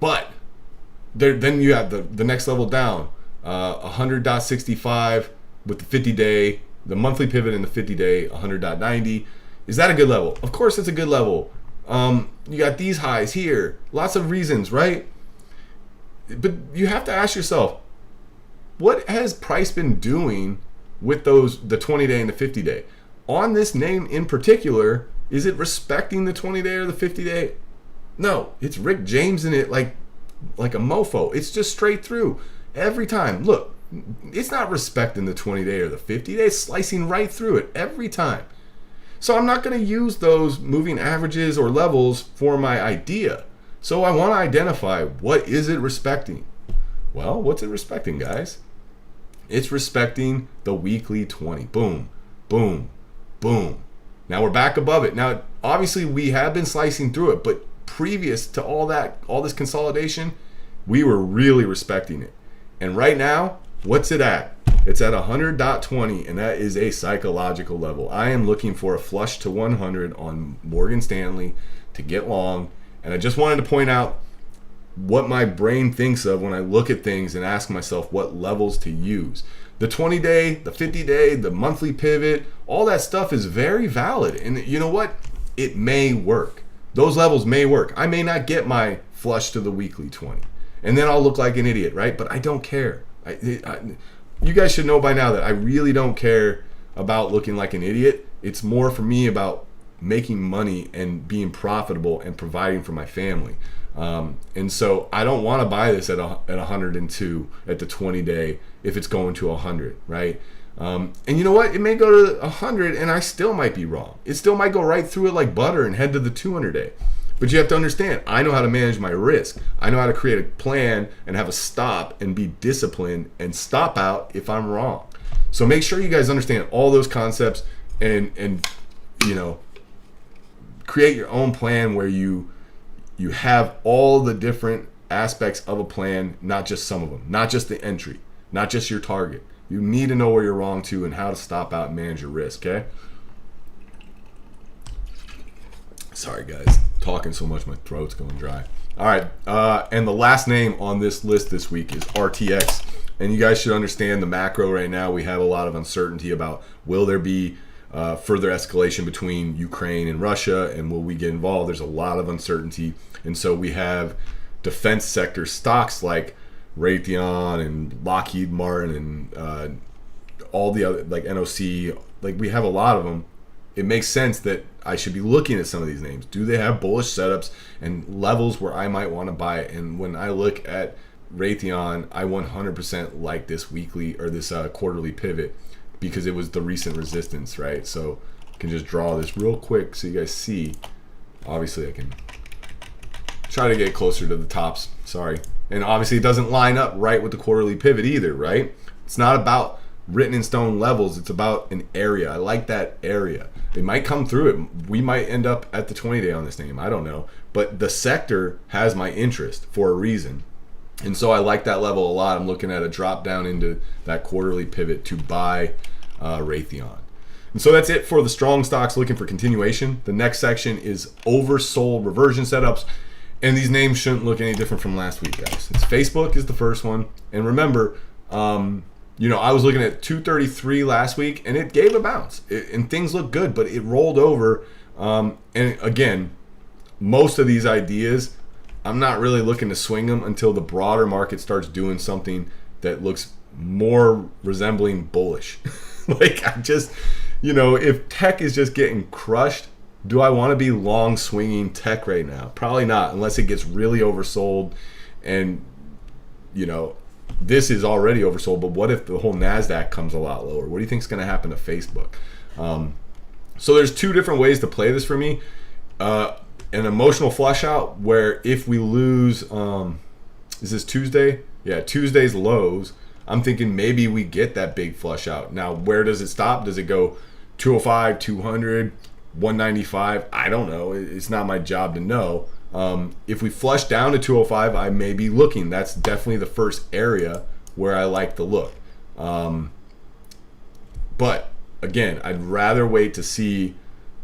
A: But then you have the next level down, 100.65 with the 50-day, the monthly pivot in the 50-day, 100.90. Is that a good level? Of course it's a good level. You got these highs here. Lots of reasons, right? But you have to ask yourself, what has price been doing with the 20-day and the 50-day? On this name in particular, is it respecting the 20-day or the 50-day? No, it's Rick James in it like a mofo. It's just straight through every time. Look, it's not respecting the 20-day or the 50-day. It's slicing right through it every time. So I'm not going to use those moving averages or levels for my idea. So I want to identify, what is it respecting? Well, what's it respecting, guys? It's respecting the weekly 20. Boom, boom, boom. Now we're back above it. Now, obviously we have been slicing through it, but previous to all this consolidation, we were really respecting it. And right now, what's it at? It's at 100.20, and that is a psychological level. I am looking for a flush to 100 on Morgan Stanley to get long, and I just wanted to point out what my brain thinks of when I look at things and ask myself what levels to use. The 20-day, the 50-day, the monthly pivot, all that stuff is very valid. And you know what? It may work. Those levels may work. I may not get my flush to the weekly 20. And then I'll look like an idiot, right? But I don't care. You guys should know by now that I really don't care about looking like an idiot. It's more for me about making money and being profitable and providing for my family. And so I don't want to buy this at 102 at the 20-day if it's going to 100, right? And you know what? It may go to 100 and I still might be wrong. It still might go right through it like butter and head to the 200-day. But you have to understand, I know how to manage my risk. I know how to create a plan and have a stop and be disciplined and stop out if I'm wrong. So make sure you guys understand all those concepts and create your own plan where you have all the different aspects of a plan, not just some of them, not just the entry, not just your target. You need to know where you're wrong to and how to stop out and manage your risk, okay? Sorry, guys. Talking so much, my throat's going dry. All right, and the last name on this list this week is RTX. And you guys should understand the macro right now. We have a lot of uncertainty about will there be further escalation between Ukraine and Russia, and will we get involved? There's a lot of uncertainty. And so we have defense sector stocks like Raytheon and Lockheed Martin and all the other, like NOC, like we have a lot of them. It makes sense that I should be looking at some of these names. Do they have bullish setups and levels where I might want to buy it? And when I look at Raytheon, I 100% like this weekly or this quarterly pivot because it was the recent resistance, right? So I can just draw this real quick so you guys see. Obviously, I can try to get closer to the tops. Sorry. And obviously, it doesn't line up right with the quarterly pivot either, right? It's not about written in stone levels. It's about an area. I like that area. It might come through it. We might end up at the 20-day on this name. I don't know. But the sector has my interest for a reason. And so I like that level a lot. I'm looking at a drop down into that quarterly pivot to buy Raytheon. And so that's it for the strong stocks looking for continuation. The next section is oversold reversion setups. And these names shouldn't look any different from last week, guys. It's Facebook is the first one. And remember, I was looking at 233 last week, and it gave a bounce. And things look good, but it rolled over. And again, most of these ideas, I'm not really looking to swing them until the broader market starts doing something that looks more resembling bullish. Like, if tech is just getting crushed, do I want to be long swinging tech right now? Probably not, unless it gets really oversold. And, this is already oversold, but what if the whole Nasdaq comes a lot lower? What do you think is going to happen to Facebook? So there's two different ways to play this for me. An emotional flush out where if we lose, is this Tuesday? Yeah, Tuesday's lows. I'm thinking maybe we get that big flush out. Now, where does it stop? Does it go 205, 200, 195? I don't know. It's not my job to know. If we flush down to 205, I may be looking. That's definitely the first area where I like to look. But again, I'd rather wait to see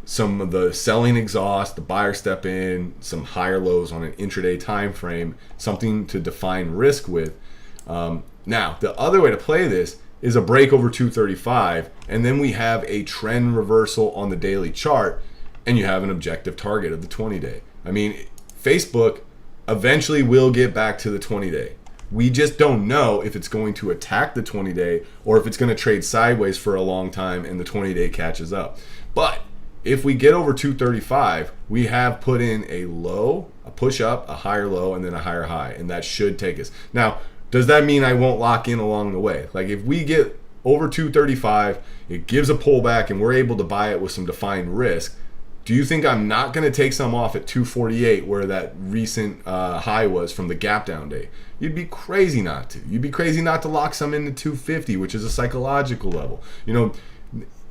A: some of the selling exhaust, the buyer step in, some higher lows on an intraday time frame, something to define risk with. Now, the other way to play this is a break over 235, and then we have a trend reversal on the daily chart, and you have an objective target of the 20-day. I mean, Facebook eventually will get back to the 20-day. We just don't know if it's going to attack the 20-day or if it's going to trade sideways for a long time and the 20-day catches up. But if we get over 235, we have put in a low, a push up, a higher low, and then a higher high, and that should take us. Now, does that mean I won't lock in along the way? Like, if we get over 235, it gives a pullback and we're able to buy it with some defined risk, do you think I'm not going to take some off at 248 where that recent high was from the gap down day? You'd be crazy not to. You'd be crazy not to lock some into 250, which is a psychological level.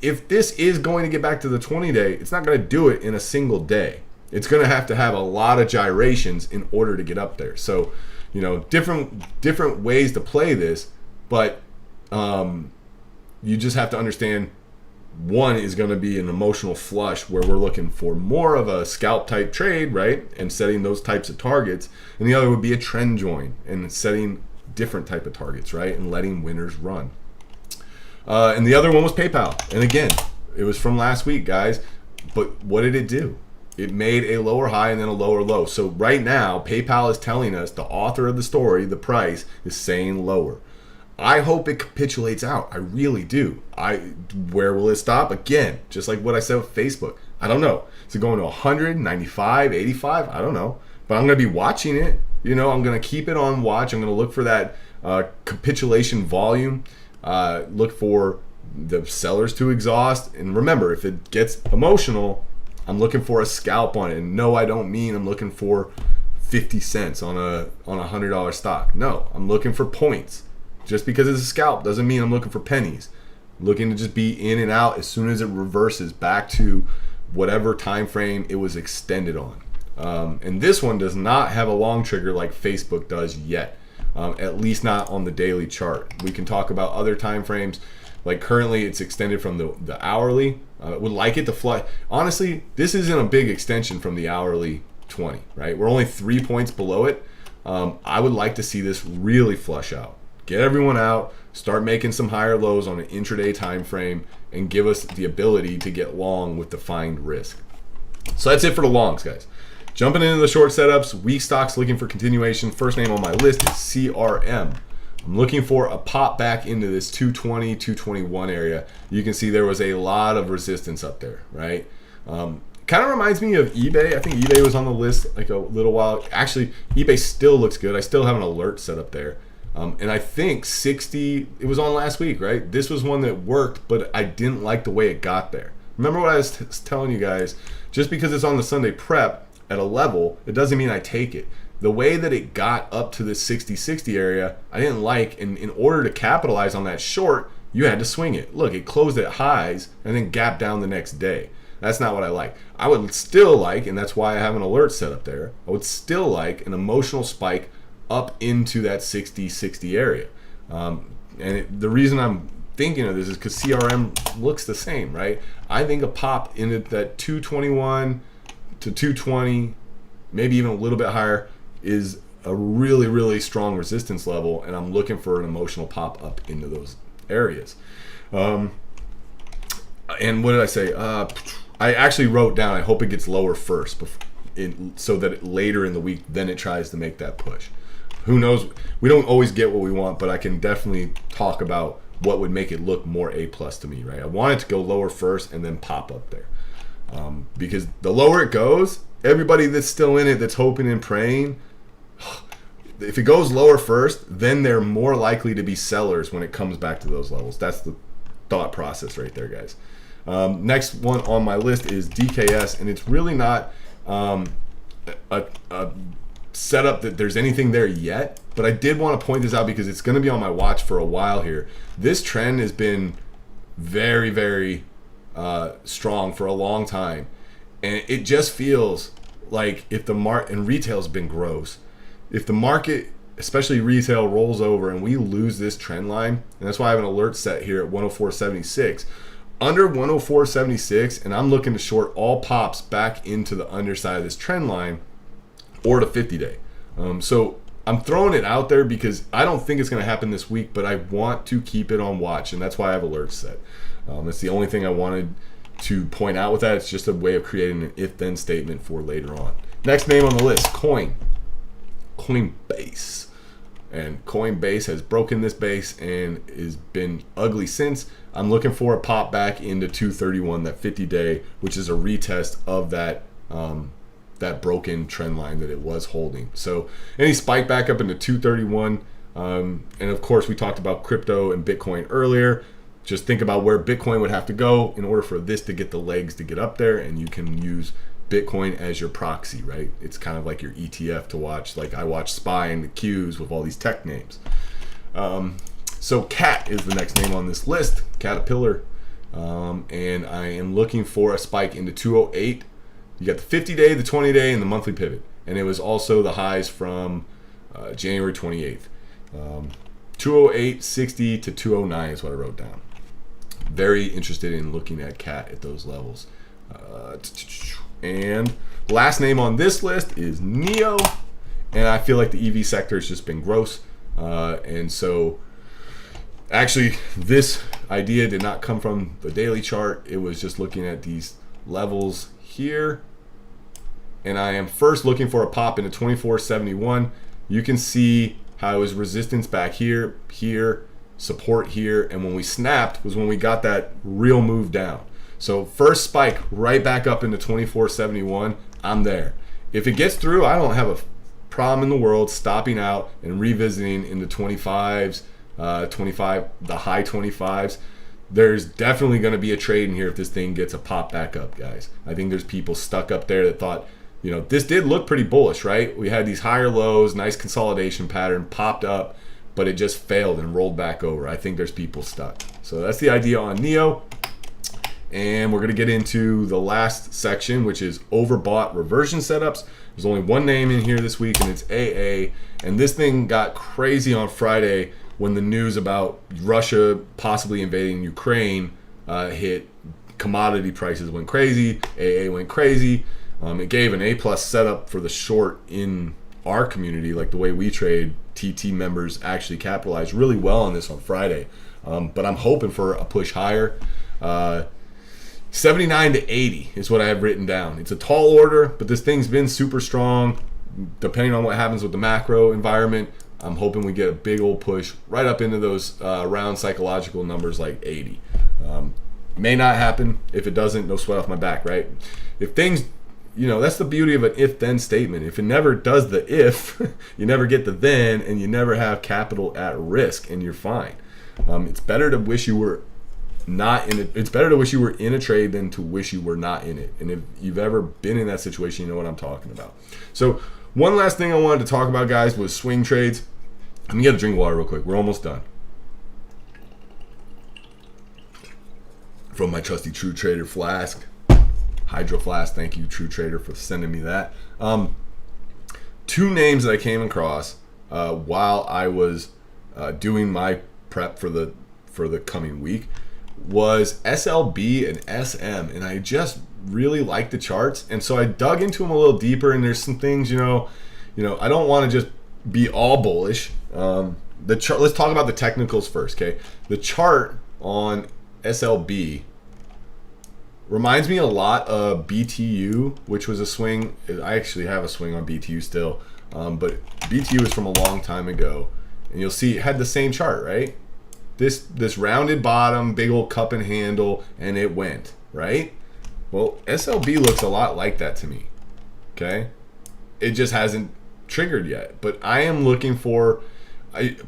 A: If this is going to get back to the 20-day, it's not going to do it in a single day. It's going to have a lot of gyrations in order to get up there. So, different ways to play this, but you just have to understand one is going to be an emotional flush where we're looking for more of a scalp type trade, right? And setting those types of targets. And the other would be a trend join and setting different type of targets, right? And letting winners run. And the other one was PayPal. And again, it was from last week, guys. But what did it do? It made a lower high and then a lower low. So right now, PayPal is telling us, the author of the story, the price, is saying lower. I hope it capitulates out. I really do. Where will it stop? Again, just like what I said with Facebook. I don't know. Is it going to 100, 95, 85? I don't know. But I'm going to be watching it. I'm going to keep it on watch. I'm going to look for that capitulation volume. Look for the sellers to exhaust. And remember, if it gets emotional, I'm looking for a scalp on it. And no, I don't mean I'm looking for 50 cents on a $100 stock. No, I'm looking for points. Just because it's a scalp doesn't mean I'm looking for pennies. I'm looking to just be in and out as soon as it reverses back to whatever time frame it was extended on. And this one does not have a long trigger like Facebook does yet. At least not on the daily chart. We can talk about other time frames. Like currently it's extended from the hourly. Would like it to fly. Honestly, this isn't a big extension from the hourly 20, right? We're only 3 points below it. I would like to see this really flush out. Get everyone out, start making some higher lows on an intraday time frame, and give us the ability to get long with defined risk. So that's it for the longs, guys. Jumping into the short setups, weak stocks looking for continuation. First name on my list is CRM. I'm looking for a pop back into this 220, 221 area. You can see there was a lot of resistance up there, right? Kind of reminds me of eBay. I think eBay was on the list like a little while. Actually, eBay still looks good. I still have an alert set up there. And I think 60, it was on last week, right? This was one that worked, but I didn't like the way it got there. Remember what I was telling you guys? Just because it's on the Sunday prep at a level, it doesn't mean I take it. The way that it got up to this 60-60 area, I didn't like. And in order to capitalize on that short, you had to swing it. Look, it closed at highs and then gapped down the next day. That's not what I like. I would still like, and that's why I have an alert set up there, I would still like an emotional spike up into that 60-60 area. The reason I'm thinking of this is because CRM looks the same, right? I think a pop in that 221 to 220, maybe even a little bit higher, is a really, really strong resistance level, and I'm looking for an emotional pop up into those areas. And what did I say? I actually wrote down, I hope it gets lower first, so that later in the week, then it tries to make that push. Who knows? We don't always get what we want, but I can definitely talk about what would make it look more A+ to me, right? I want it to go lower first and then pop up there. Because the lower it goes, everybody that's still in it, that's hoping and praying, if it goes lower first, then they're more likely to be sellers when it comes back to those levels. That's the thought process right there, guys. Next one on my list is DKS, and it's really not a setup that there's anything there yet, but I did want to point this out because it's going to be on my watch for a while here. This trend has been very, very strong for a long time, and it just feels like if the market, and retail's been gross, if the market, especially retail, rolls over and we lose this trend line, and that's why I have an alert set here at 104.76. Under 104.76, and I'm looking to short all pops back into the underside of this trend line or the 50-day. So I'm throwing it out there because I don't think it's going to happen this week, but I want to keep it on watch, and that's why I have alerts set. That's the only thing I wanted to point out with that. It's just a way of creating an if-then statement for later on. Next name on the list, Coinbase. And Coinbase has broken this base and has been ugly since. I'm looking for a pop back into 231, that 50-day, which is a retest of that that broken trend line that it was holding. So any spike back up into 231, and of course we talked about crypto and Bitcoin earlier. Just think about where Bitcoin would have to go in order for this to get the legs to get up there, and you can use Bitcoin as your proxy, right? It's kind of like your ETF to watch. Like I watch SPY and the Qs with all these tech names. So CAT is the next name on this list, Caterpillar, and I am looking for a spike into 208. You got the 50-day, the 20-day, and the monthly pivot, and it was also the highs from January 28th. 208.60 to 209 is what I wrote down. Very interested in looking at CAT at those levels. And last name on this list is NEO, and I feel like the EV sector has just been gross, and so actually this idea did not come from the daily chart. It was just looking at these levels here, and I am first looking for a pop into 24.71. You can see how it was resistance back here, support here, and when we snapped was when we got that real move down. So first spike right back up into 24.71, I'm there. If it gets through, I don't have a problem in the world stopping out and revisiting into 25s, the high 25s. There's definitely going to be a trade in here if this thing gets a pop back up, guys. I think there's people stuck up there that thought, you know, this did look pretty bullish, right? We had these higher lows, nice consolidation pattern, popped up, but it just failed and rolled back over. I think there's people stuck. So that's the idea on NEO. And we're going to get into the last section, which is overbought reversion setups. There's only one name in here this week, and it's AA. And this thing got crazy on Friday when the news about Russia possibly invading Ukraine hit. Commodity prices went crazy. AA went crazy. It gave an A+ setup for the short in our community, like the way we trade. TT members actually capitalized really well on this on Friday. But I'm hoping for a push higher. 79 to 80 is what I have written down. It's a tall order, but this thing's been super strong. Depending on what happens with the macro environment, I'm hoping we get a big old push right up into those round psychological numbers like 80. May not happen. If it doesn't, no sweat off my back, right? If things, you know, that's the beauty of an if-then statement. If it never does the if, you never get the then, and you never have capital at risk, and you're fine. It's better to wish you were not in it. It's better to wish you were in a trade than to wish you were not in it. And if you've ever been in that situation, you know what I'm talking about. So one last thing I wanted to talk about, guys, was swing trades. Let me get a drink of water real quick. We're almost done. From my trusty True Trader flask, Hydro Flask. Thank you, True Trader, for sending me that. Two names that I came across while I was doing my prep for the for the coming week was SLB and SM, and I just really like the charts, and so I dug into them a little deeper. And there's some things, I don't want to just be all bullish. The chart. Let's talk about the technicals first, okay? The chart on SLB reminds me a lot of BTU, which was a swing. I actually have a swing on BTU still, but BTU is from a long time ago, and you'll see it had the same chart, right? This rounded bottom, big old cup and handle, and it went, right? Well, SLB looks a lot like that to me, okay? It just hasn't triggered yet, but I am looking for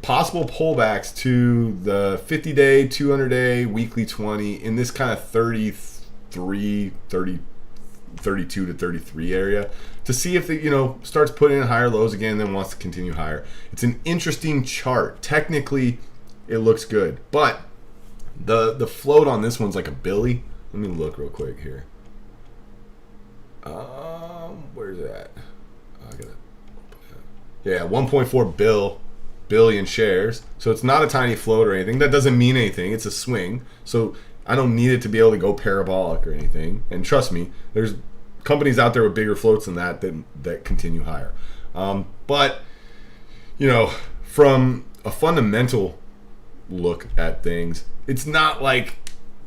A: possible pullbacks to the 50-day, 200-day, weekly 20 in this kind of 32 to 33 area to see if it, starts putting in higher lows again and then wants to continue higher. It's an interesting chart. Technically, it looks good, but the float on this one's like a billy. Let me look real quick here. Where's that? Yeah, 1.4 billion shares. So it's not a tiny float or anything. That doesn't mean anything. It's a swing. So I don't need it to be able to go parabolic or anything. And trust me, there's companies out there with bigger floats than that continue higher. But from a fundamental look at things, it's not like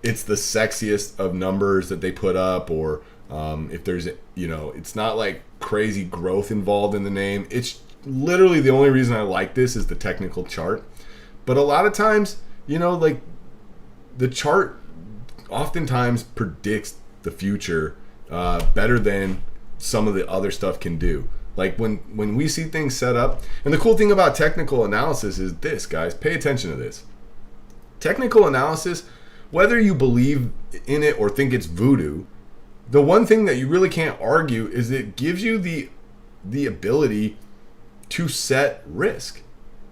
A: it's the sexiest of numbers that they put up, or if there's it's not like crazy growth involved in the name. It's literally the only reason I like this is the technical chart. But a lot of times, like the chart oftentimes predicts the future better than some of the other stuff can do. Like when we see things set up, and the cool thing about technical analysis is this, guys, pay attention to this. Technical analysis, whether you believe in it or think it's voodoo, the one thing that you really can't argue is it gives you the ability to set risk.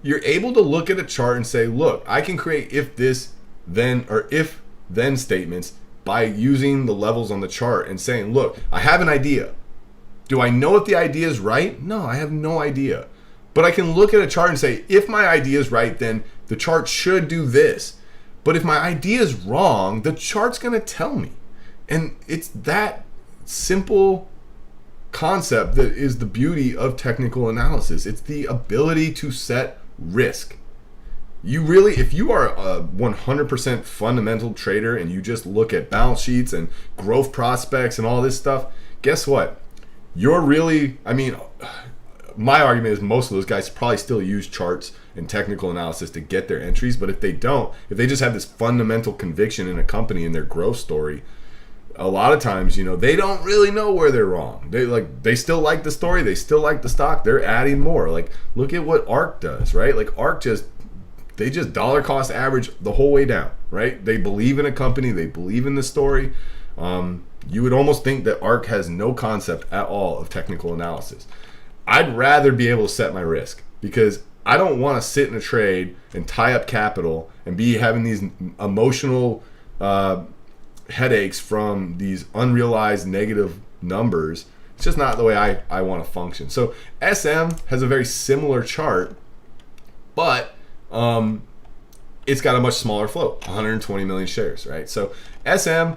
A: You're able to look at a chart and say, look, I can create if this then or if then statements by using the levels on the chart and saying, look, I have an idea. Do I know if the idea is right? No, I have no idea. But I can look at a chart and say, if my idea is right, then the chart should do this. But if my idea is wrong, the chart's going to tell me. And it's that simple concept that is the beauty of technical analysis. It's the ability to set risk. If you are a 100% fundamental trader and you just look at balance sheets and growth prospects and all this stuff, guess what? My argument is most of those guys probably still use charts and technical analysis to get their entries. But if they don't, if they just have this fundamental conviction in a company and their growth story, a lot of times, they don't really know where they're wrong. They still like the story, they still like the stock, they're adding more. Like, look at what ARK does, right? Like ARK they just dollar cost average the whole way down, right? They believe in a company, they believe in the story. You would almost think that ARK has no concept at all of technical analysis. I'd rather be able to set my risk because I don't want to sit in a trade and tie up capital and be having these emotional headaches from these unrealized negative numbers. It's just not the way I want to function. So SM has a very similar chart, but it's got a much smaller float, 120 million shares, right? So SM,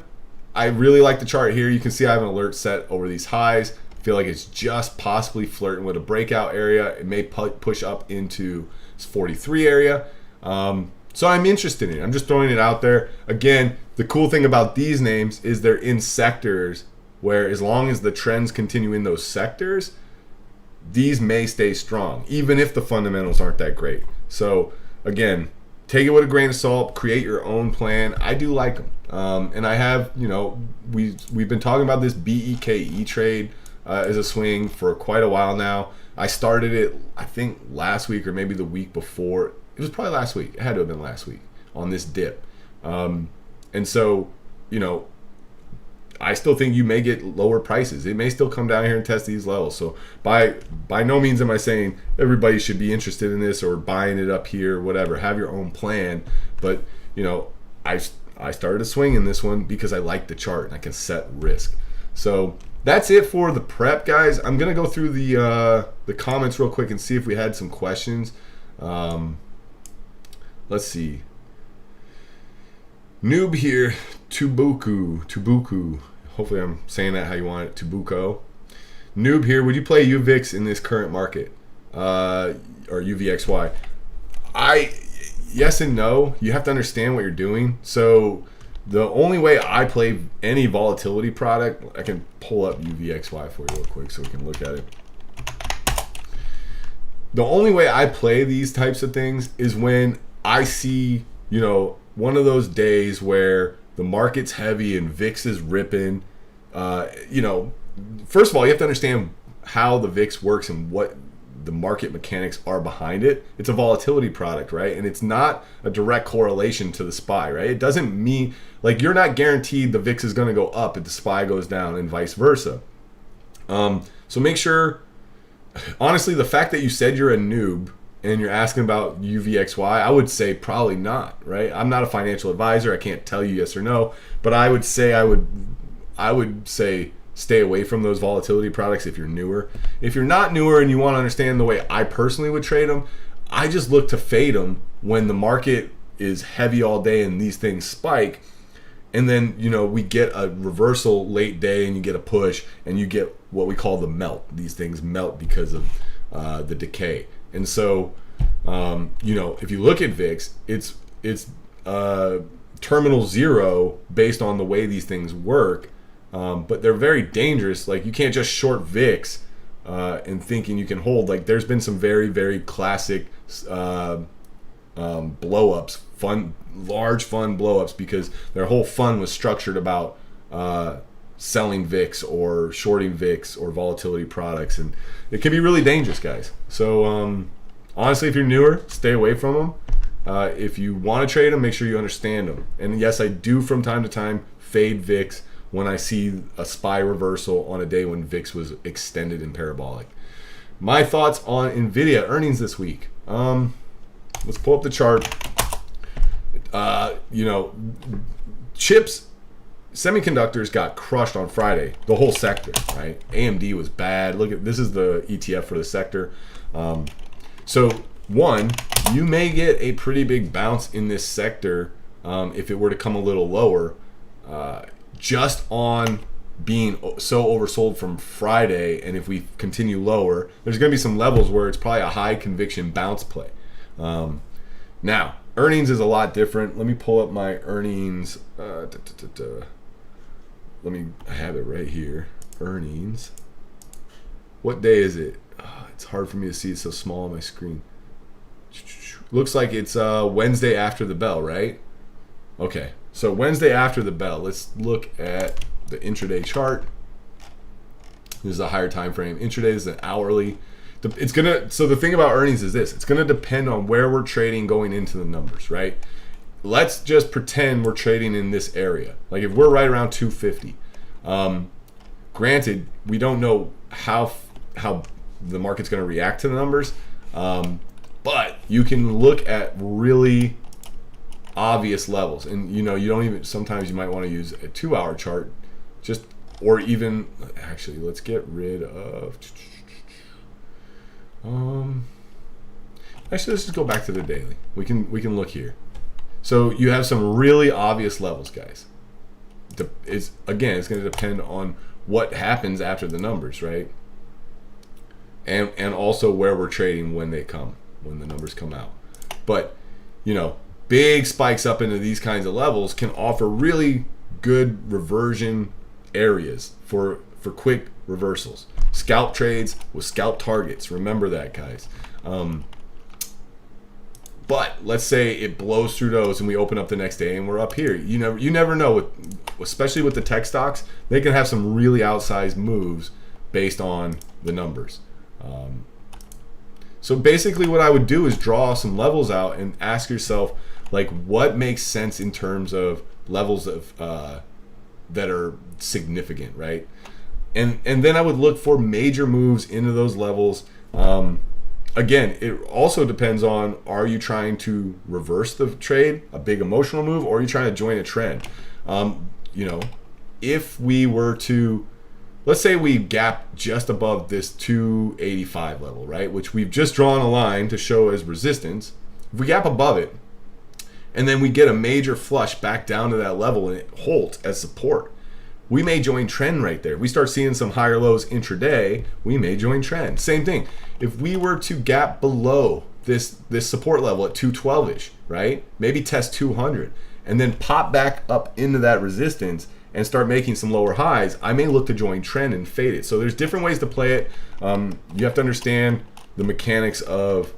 A: I really like the chart here. You can see I have an alert set over these highs. I feel like it's just possibly flirting with a breakout area. It may push up into 43 area. So I'm interested in it. I'm just throwing it out there. Again, the cool thing about these names is they're in sectors where as long as the trends continue in those sectors, these may stay strong, even if the fundamentals aren't that great. So again, take it with a grain of salt, create your own plan. I do like them. And I have, we've been talking about this BEKE trade as a swing for quite a while now. I started it, I think last week or maybe the week before. It was probably last week. It had to have been last week on this dip. And so, I still think you may get lower prices. It may still come down here and test these levels. So by no means am I saying everybody should be interested in this or buying it up here, whatever. Have your own plan. But, I started a swing in this one because I like the chart and I can set risk. So that's it for the prep, guys. I'm going to go through the comments real quick and see if we had some questions. Let's see. Noob here, Tubuku. Hopefully I'm saying that how you want it, Tubuko. Noob here, would you play UVIX in this current market? Or UVXY? Yes and no. You have to understand what you're doing. So the only way I play any volatility product, I can pull up UVXY for you real quick so we can look at it. The only way I play these types of things is when I see, one of those days where the market's heavy and VIX is ripping. First of all, you have to understand how the VIX works and what the market mechanics are behind it. It's a volatility product, right? And it's not a direct correlation to the SPY, right? It doesn't mean, you're not guaranteed the VIX is going to go up if the SPY goes down and vice versa. So make sure, honestly, the fact that you said you're a noob and you're asking about UVXY, I would say probably not, right? I'm not a financial advisor. I can't tell you yes or no, but I would say stay away from those volatility products if you're newer. If you're not newer and you want to understand the way I personally would trade them, I just look to fade them when the market is heavy all day and these things spike. And then, we get a reversal late day and you get a push and you get what we call the melt. These things melt because of the decay. And so, if you look at VIX, it's terminal zero based on the way these things work. But they're very dangerous. You can't just short VIX and thinking you can hold. There's been some very, very classic blow-ups, large fund blow-ups, because their whole fund was structured about selling VIX or shorting VIX or volatility products, and it can be really dangerous, guys. So honestly, if you're newer, stay away from them. If you want to trade them, make sure you understand them. And yes, I do from time to time fade VIX when I see a SPY reversal on a day when VIX was extended and parabolic. My thoughts on NVIDIA earnings this week. Let's pull up the chart. Chips, semiconductors got crushed on Friday. The whole sector, right? AMD was bad. This is the ETF for the sector. So one, you may get a pretty big bounce in this sector if it were to come a little lower. Just on being so oversold from Friday, and if we continue lower, there's going to be some levels where it's probably a high conviction bounce play. Now, earnings is a lot different. Let me pull up my earnings. I have it right here. Earnings. What day is it? It's hard for me to see. It's so small on my screen. Looks like it's Wednesday after the bell, right? Okay. So Wednesday after the bell, let's look at the intraday chart. This is a higher time frame. Intraday is an hourly. So the thing about earnings is this: it's gonna depend on where we're trading going into the numbers, right? Let's just pretend we're trading in this area. If we're right around 250, granted, we don't know how the market's gonna react to the numbers, but you can look at really obvious levels, and you don't even, sometimes you might want to use a 2-hour chart, or even actually, let's get rid of let's just go back to the daily. We can look here. So you have some really obvious levels, guys. It's going to depend on what happens after the numbers, right? And also where we're trading when the numbers come out. But big spikes up into these kinds of levels can offer really good reversion areas for quick reversals. Scalp trades with scalp targets. Remember that, guys. But let's say it blows through those and we open up the next day and we're up here. You never know, especially with the tech stocks, they can have some really outsized moves based on the numbers. So basically what I would do is draw some levels out and ask yourself, what makes sense in terms of levels of that are significant, right? And then I would look for major moves into those levels. Again, it also depends on, are you trying to reverse the trade, a big emotional move, or are you trying to join a trend? If we were to, let's say we gap just above this 285 level, right, which we've just drawn a line to show as resistance. If we gap above it and then we get a major flush back down to that level and it holds as support, we may join trend right there. We start seeing some higher lows intraday, we may join trend. Same thing. If we were to gap below this support level at 212-ish, right? Maybe test 200 and then pop back up into that resistance and start making some lower highs, I may look to join trend and fade it. So there's different ways to play it. You have to understand the mechanics of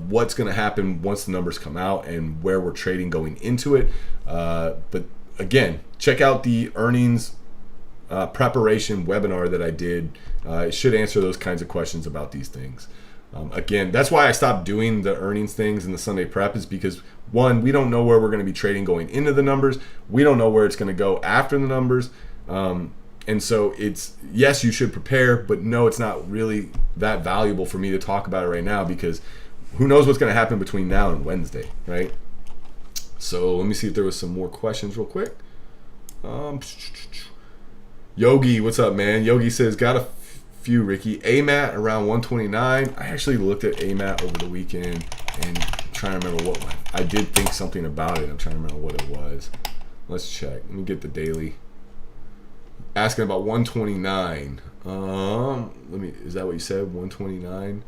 A: what's going to happen once the numbers come out and where we're trading going into it. But again, check out the earnings preparation webinar that I did. It should answer those kinds of questions about these things. Again, that's why I stopped doing the earnings things in the Sunday prep, is because one, we don't know where we're going to be trading going into the numbers. We don't know where it's going to go after the numbers. And so it's, yes, you should prepare, but no, it's not really that valuable for me to talk about it right now, because who knows what's going to happen between now and Wednesday, right? So let me see if there was some more questions real quick. Yogi, what's up, man? Yogi says, got a few, Ricky. AMAT around 129. I actually looked at AMAT over the weekend and I'm trying to remember what I did think something about it. I'm trying to remember what it was. Let's check. Let me get the daily. Asking about 129. Is that what you said? 129?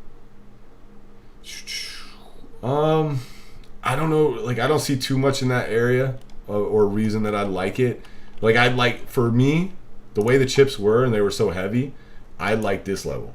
A: I don't know. Like, I don't see too much in that area or reason that I'd like it. Like, for me, the way the chips were and they were so heavy, I like this level.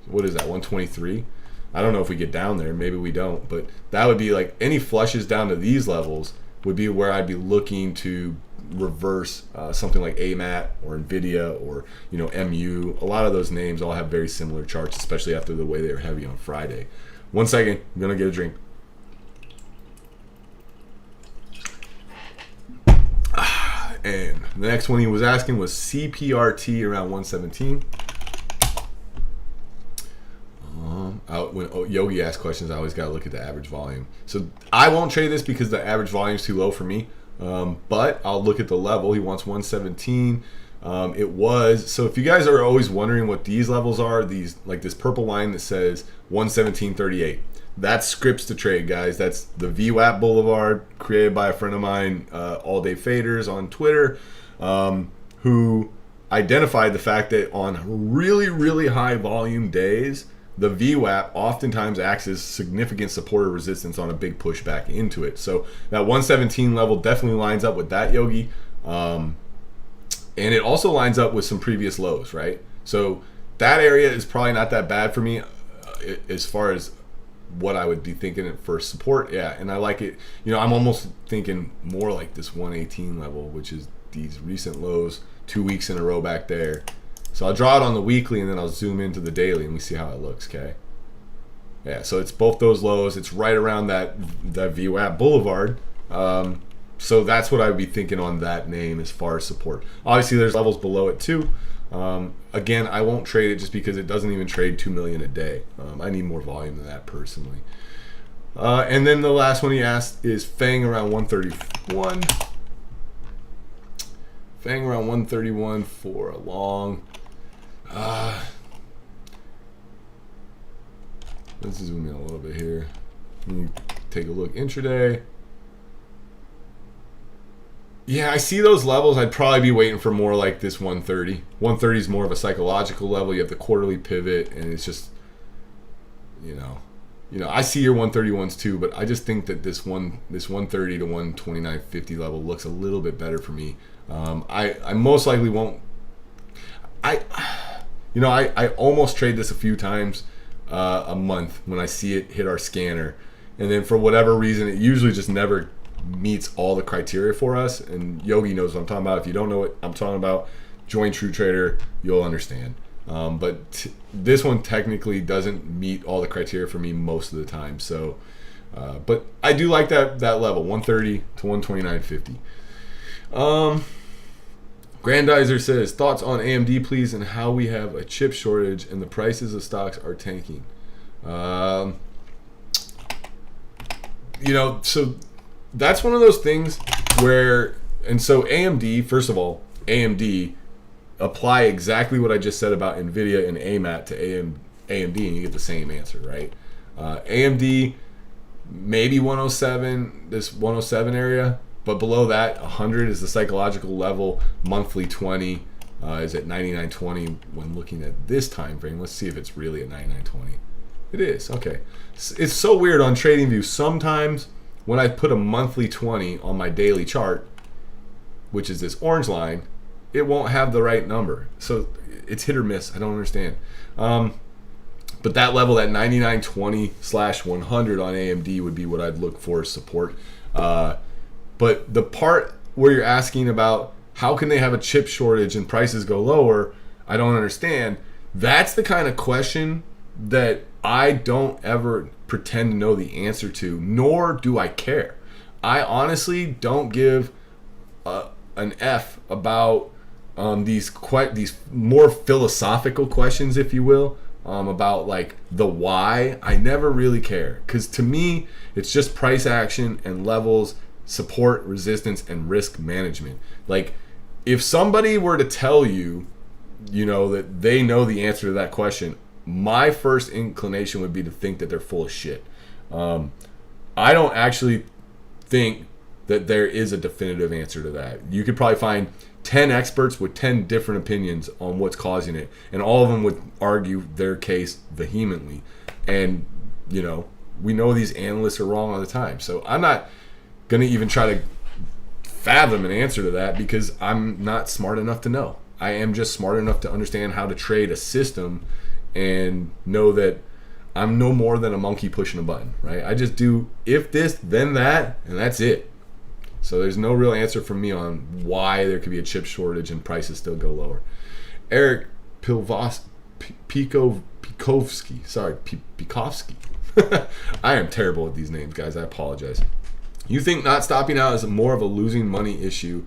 A: What is that, 123? I don't know if we get down there. Maybe we don't. But that would be like any flushes down to these levels would be where I'd be looking to reverse something like AMAT or NVIDIA or MU. A lot of those names all have very similar charts, especially after the way they were heavy on Friday. 1 second. I'm going to get a drink. And the next one he was asking was CPRT around 117. When Yogi asks questions, I always got to look at the average volume. So I won't trade this because the average volume is too low for me. But I'll look at the level. He wants 117. It was, so if you guys are always wondering what these levels are, these, like this purple line that says 117.38. That's scripts to trade, guys. That's the VWAP Boulevard created by a friend of mine, All Day Faders on Twitter, who identified the fact that on really, really high volume days, the VWAP oftentimes acts as significant support or resistance on a big push back into it. So that 117 level definitely lines up with that, Yogi. And it also lines up with some previous lows, right? So that area is probably not that bad for me as far as what I would be thinking for support. Yeah, and I like it. I'm almost thinking more like this 118 level, which is these recent lows, 2 weeks in a row back there. So I'll draw it on the weekly and then I'll zoom into the daily and we see how it looks, okay? Yeah, so it's both those lows. It's right around that VWAP Boulevard. So that's what I would be thinking on that name as far as support. Obviously, there's levels below it too. Again, I won't trade it just because it doesn't even trade 2 million a day. I need more volume than that personally. And then the last one he asked is FANG around 131. FANG around 131 for a long. Let's zoom in a little bit here. Let me take a look intraday. Yeah, I see those levels. I'd probably be waiting for more like this 130. 130 is more of a psychological level. You have the quarterly pivot, and it's just, I see your 131s too, but I just think that this 130 to 129.50 level looks a little bit better for me. I most likely won't. I almost trade this a few times a month when I see it hit our scanner, and then for whatever reason, it usually just never meets all the criteria for us. And Yogi knows what I'm talking about. If you don't know what I'm talking about, join True Trader, you'll understand. But this one technically doesn't meet all the criteria for me most of the time. So, but I do like that level, 130 to 129.50. Grandizer says, thoughts on AMD, please, and how we have a chip shortage and the prices of stocks are tanking. So that's one of those things where, and so AMD, first of all, AMD, apply exactly what I just said about NVIDIA and AMAT to AMD and you get the same answer, right? AMD maybe 107, this 107 area. But below that, 100 is the psychological level. Monthly 20 is at 99.20 when looking at this time frame. Let's see if it's really at 99.20. It is. Okay. It's so weird on TradingView. Sometimes when I put a monthly 20 on my daily chart, which is this orange line, it won't have the right number. So it's hit or miss. I don't understand. But that level, that 99.20/100 on AMD would be what I'd look for as support. But the part where you're asking about how can they have a chip shortage and prices go lower, I don't understand. That's the kind of question that I don't ever pretend to know the answer to, nor do I care. I honestly don't give an F about these more philosophical questions, if you will, about like the why. I never really care, because to me it's just price action and levels, support, resistance, and risk management. Like, if somebody were to tell you, that they know the answer to that question, my first inclination would be to think that they're full of shit. I don't actually think that there is a definitive answer to that. You could probably find 10 experts with 10 different opinions on what's causing it, and all of them would argue their case vehemently. And we know these analysts are wrong all the time, so I'm not gonna even try to fathom an answer to that, because I'm not smart enough to know. I am just smart enough to understand how to trade a system and know that I'm no more than a monkey pushing a button, right? I just do if this, then that, and that's it. So there's no real answer from me on why there could be a chip shortage and prices still go lower. Eric Pikovsky. I am terrible with these names, guys. I apologize. You think not stopping out is more of a losing money issue,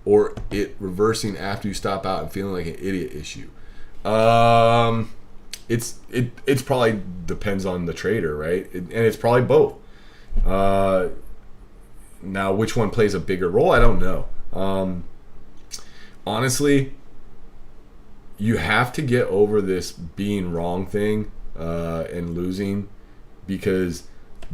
A: or it reversing after you stop out and feeling like an idiot issue? It's probably depends on the trader, right? And it's probably both. Now, which one plays a bigger role? I don't know. Honestly, you have to get over this being wrong thing and losing, because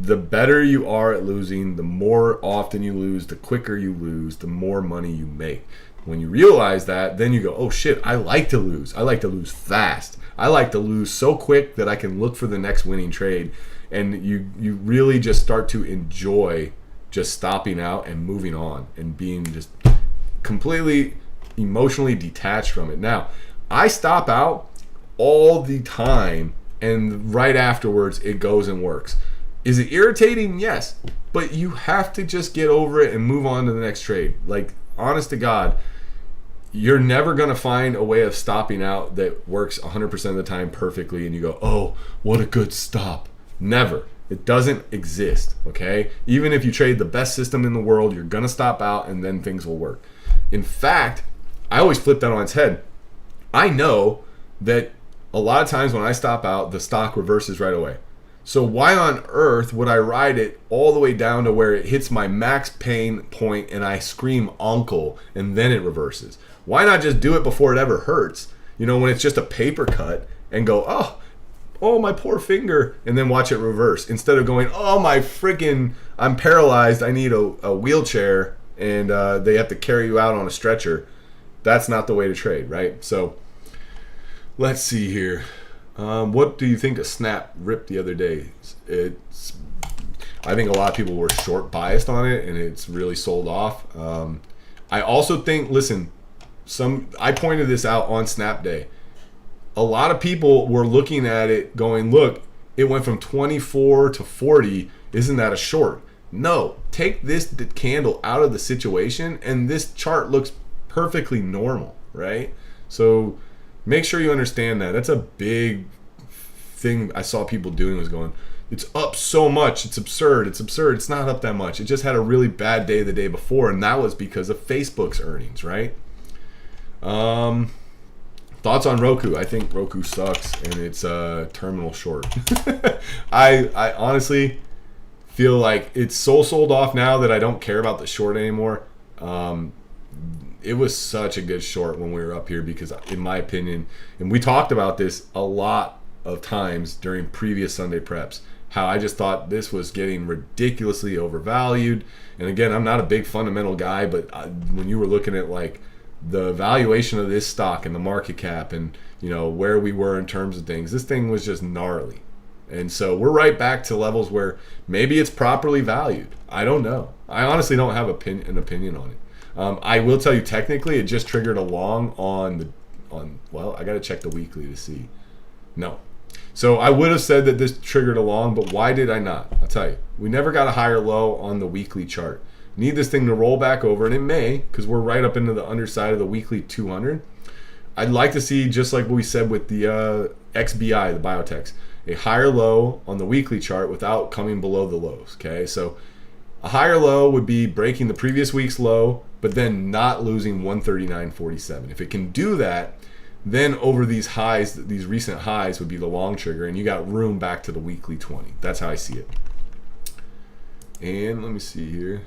A: the better you are at losing, the more often you lose, the quicker you lose, the more money you make. When you realize that, then you go, oh shit, I like to lose. I like to lose fast. I like to lose so quick that I can look for the next winning trade. And you really just start to enjoy just stopping out and moving on and being just completely emotionally detached from it. Now, I stop out all the time, and right afterwards it goes and works. Is it irritating? Yes. But you have to just get over it and move on to the next trade. Like, honest to God, you're never going to find a way of stopping out that works 100% of the time perfectly and you go, oh, what a good stop. Never. It doesn't exist, okay? Even if you trade the best system in the world, you're going to stop out and then things will work. In fact, I always flip that on its head. I know that a lot of times when I stop out, the stock reverses right away. So why on earth would I ride it all the way down to where it hits my max pain point and I scream uncle and then it reverses? Why not just do it before it ever hurts? When it's just a paper cut, and go, oh my poor finger, and then watch it reverse, instead of going, oh my freaking, I'm paralyzed, I need a wheelchair, and they have to carry you out on a stretcher. That's not the way to trade, right? So let's see here. What do you think of Snap ripped the other day? I think a lot of people were short biased on it, and it's really sold off. I also think, listen, I pointed this out on Snap Day. A lot of people were looking at it going, look, it went from 24 to 40. Isn't that a short? No, take this candle out of the situation, and this chart looks perfectly normal, right? So make sure you understand that. That's a big thing I saw people doing, was going, it's up so much, it's absurd, it's not up that much. It just had a really bad day the day before, and that was because of Facebook's earnings, right? Thoughts on Roku? I think Roku sucks, and it's a terminal short. I honestly feel like it's so sold off now that I don't care about the short anymore. It was such a good short when we were up here, because in my opinion, and we talked about this a lot of times during previous Sunday preps, how I just thought this was getting ridiculously overvalued. And again, I'm not a big fundamental guy, but when you were looking at like the valuation of this stock and the market cap and, you know, where we were in terms of things, this thing was just gnarly. And so we're right back to levels where maybe it's properly valued. I don't know. I honestly don't have an opinion on it. I will tell you, technically, it just triggered a long well, I got to check the weekly to see. No. So I would have said that this triggered a long, but why did I not? I'll tell you. We never got a higher low on the weekly chart. Need this thing to roll back over, and it may, because we're right up into the underside of the weekly 200. I'd like to see, just like what we said with the XBI, the biotechs, a higher low on the weekly chart without coming below the lows, okay? So a higher low would be breaking the previous week's low, but then not losing 139.47. If it can do that, then over these highs, these recent highs would be the long trigger, and you got room back to the weekly 20. That's how I see it. And let me see here.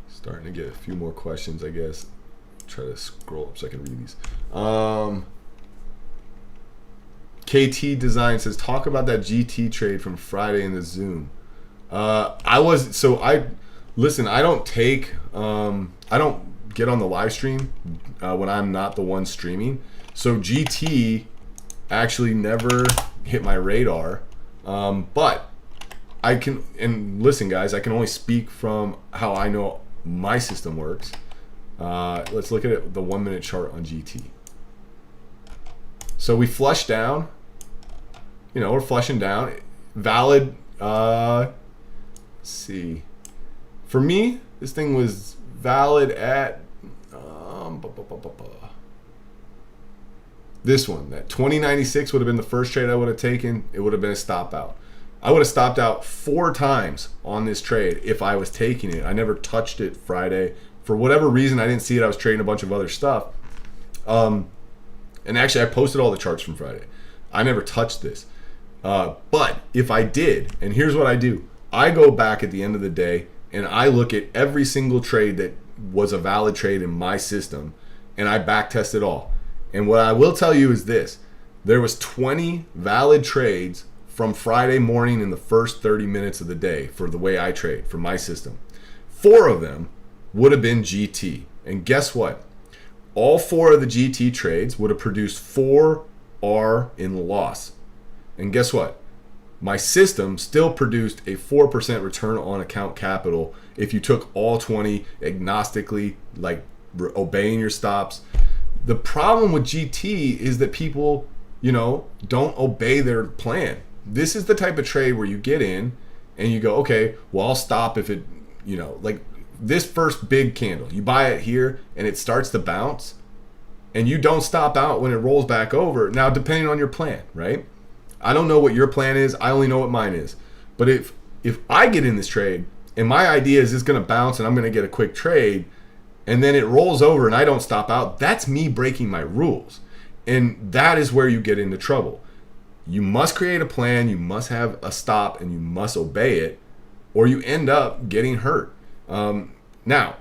A: Starting to get a few more questions, I guess. Try to scroll up so I can read these. KT Design says, talk about that GT trade from Friday in the Zoom. I don't get on the live stream when I'm not the one streaming. So GT actually never hit my radar. But I can, and listen guys, I can only speak from how I know my system works. Let's look at it, the 1 minute chart on GT. So we flush down, you know, we're flushing down. Valid, let's see. For me, this thing was valid at this one. That 2096 would have been the first trade I would have taken. It would have been a stop out. I would have stopped out 4 times on this trade if I was taking it. I never touched it Friday. For whatever reason, I didn't see it. I was trading a bunch of other stuff. And actually, I posted all the charts from Friday. I never touched this. But if I did, and here's what I do. I go back at the end of the day, and I look at every single trade that was a valid trade in my system, and I back test it all. And what I will tell you is this. There was 20 valid trades from Friday morning in the first 30 minutes of the day for the way I trade, for my system. 4 of them would have been GT. And guess what? All 4 of the GT trades would have produced 4R in loss. And guess what? My system still produced a 4% return on account capital if you took all 20 agnostically, like obeying your stops. The problem with GT is that people, you know, don't obey their plan. This is the type of trade where you get in and you go, okay, well, I'll stop if it, you know, like this first big candle, you buy it here and it starts to bounce and you don't stop out when it rolls back over. Now, depending on your plan, right? I don't know what your plan is. I only know what mine is. But if I get in this trade and my idea is it's going to bounce and I'm going to get a quick trade and then it rolls over and I don't stop out, that's me breaking my rules. And that is where you get into trouble. You must create a plan, you must have a stop, and you must obey it, or you end up getting hurt. Now,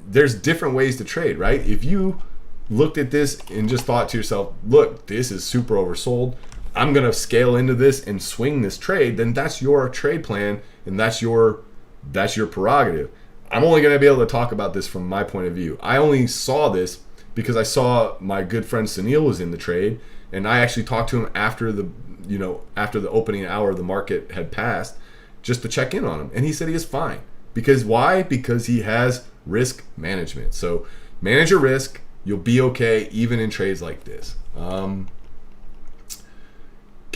A: there's different ways to trade, right? If you looked at this and just thought to yourself, look, this is super oversold, I'm going to scale into this and swing this trade, then that's your trade plan and that's your prerogative. I'm only going to be able to talk about this from my point of view. I only saw this because I saw my good friend Sunil was in the trade, and I actually talked to him after the opening hour of the market had passed just to check in on him. And he said he is fine. Because why? Because he has risk management. So manage your risk. You'll be okay even in trades like this. Can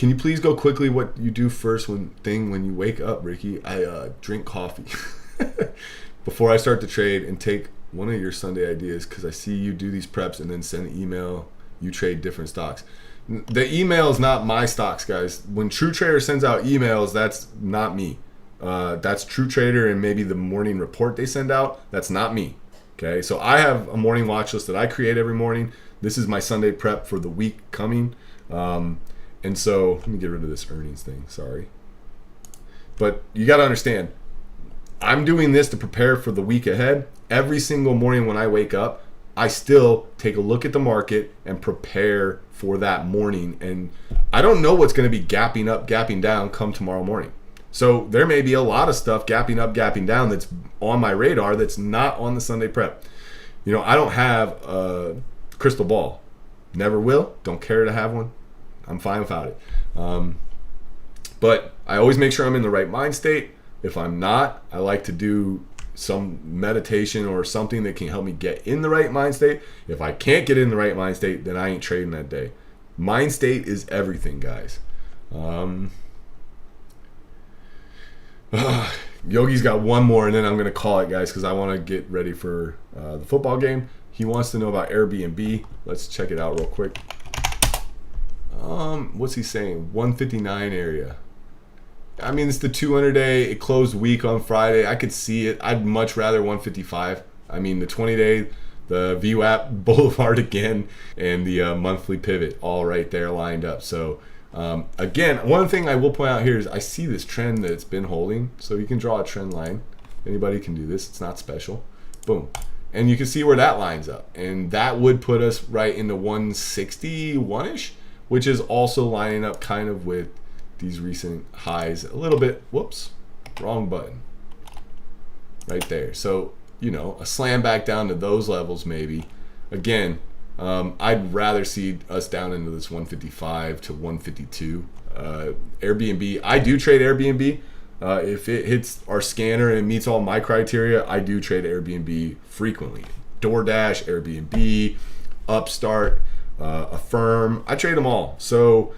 A: you please go quickly what you do first when you wake up, Ricky? I drink coffee before I start the trade and take one of your Sunday ideas because I see you do these preps and then send an email. You trade different stocks. The email is not my stocks, guys. When True Trader sends out emails, that's not me. That's True Trader and maybe the morning report they send out. That's not me. Okay, so I have a morning watch list that I create every morning. This is my Sunday prep for the week coming. And so let me get rid of this earnings thing. Sorry. But you got to understand, I'm doing this to prepare for the week ahead. Every single morning when I wake up, I still take a look at the market and prepare for that morning. And I don't know what's going to be gapping up, gapping down come tomorrow morning. So there may be a lot of stuff gapping up, gapping down that's on my radar that's not on the Sunday prep. I don't have a crystal ball. Never will. Don't care to have one. I'm fine without it. But I always make sure I'm in the right mind state. If I'm not, I like to do some meditation or something that can help me get in the right mind state. If I can't get in the right mind state, then I ain't trading that day. Mind state is everything, guys. Yogi's got one more, and then I'm going to call it, guys, because I want to get ready for the football game. He wants to know about Airbnb. Let's check it out real quick. What's he saying? 159 area. I mean, it's the 200-day. It closed week on Friday. I could see it. I'd much rather 155. I mean, the 20-day, the VWAP Boulevard again, and the monthly pivot all right there lined up. So, again, one thing I will point out here is I see this trend that's been holding. So you can draw a trend line. Anybody can do this. It's not special. Boom. And you can see where that lines up. And that would put us right in the 161-ish, which is also lining up kind of with these recent highs a little bit. Whoops, wrong button. Right there. So, a slam back down to those levels maybe. Again, I'd rather see us down into this 155 to 152. Airbnb, I do trade Airbnb. If it hits our scanner and it meets all my criteria, I do trade Airbnb frequently. DoorDash, Airbnb, Upstart, Affirm, I trade them all. So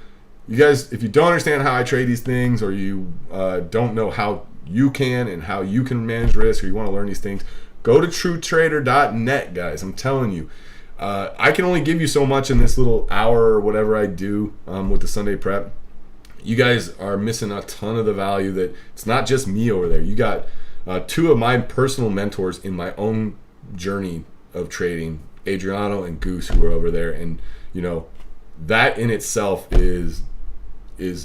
A: you guys, if you don't understand how I trade these things, or you don't know how you can and how you can manage risk, or you want to learn these things, go to truetrader.net, guys. I'm telling you, I can only give you so much in this little hour or whatever I do with the Sunday prep. You guys are missing a ton of the value. That it's not just me over there. You got two of my personal mentors in my own journey of trading, Adriano and Goose, who are over there, and that in itself is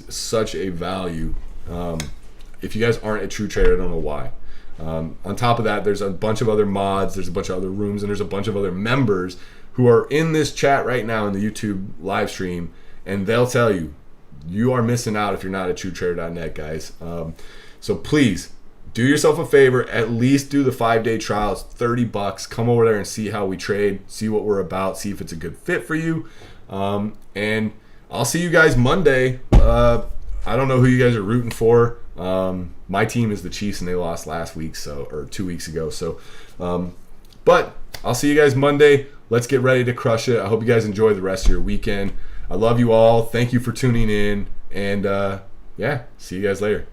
A: such a value. If you guys aren't a true trader, I don't know why. On top of that, there's a bunch of other mods, there's a bunch of other rooms, and there's a bunch of other members who are in this chat right now in the YouTube live stream, and they'll tell you, you are missing out if you're not at truetrader.net, guys. So please do yourself a favor, at least do the 5-day trial. It's $30. Come over there and see how we trade, see what we're about, see if it's a good fit for you. And I'll see you guys Monday. I don't know who you guys are rooting for. My team is the Chiefs, and they lost last week, or 2 weeks ago. So, but I'll see you guys Monday. Let's get ready to crush it. I hope you guys enjoy the rest of your weekend. I love you all. Thank you for tuning in. And yeah, see you guys later.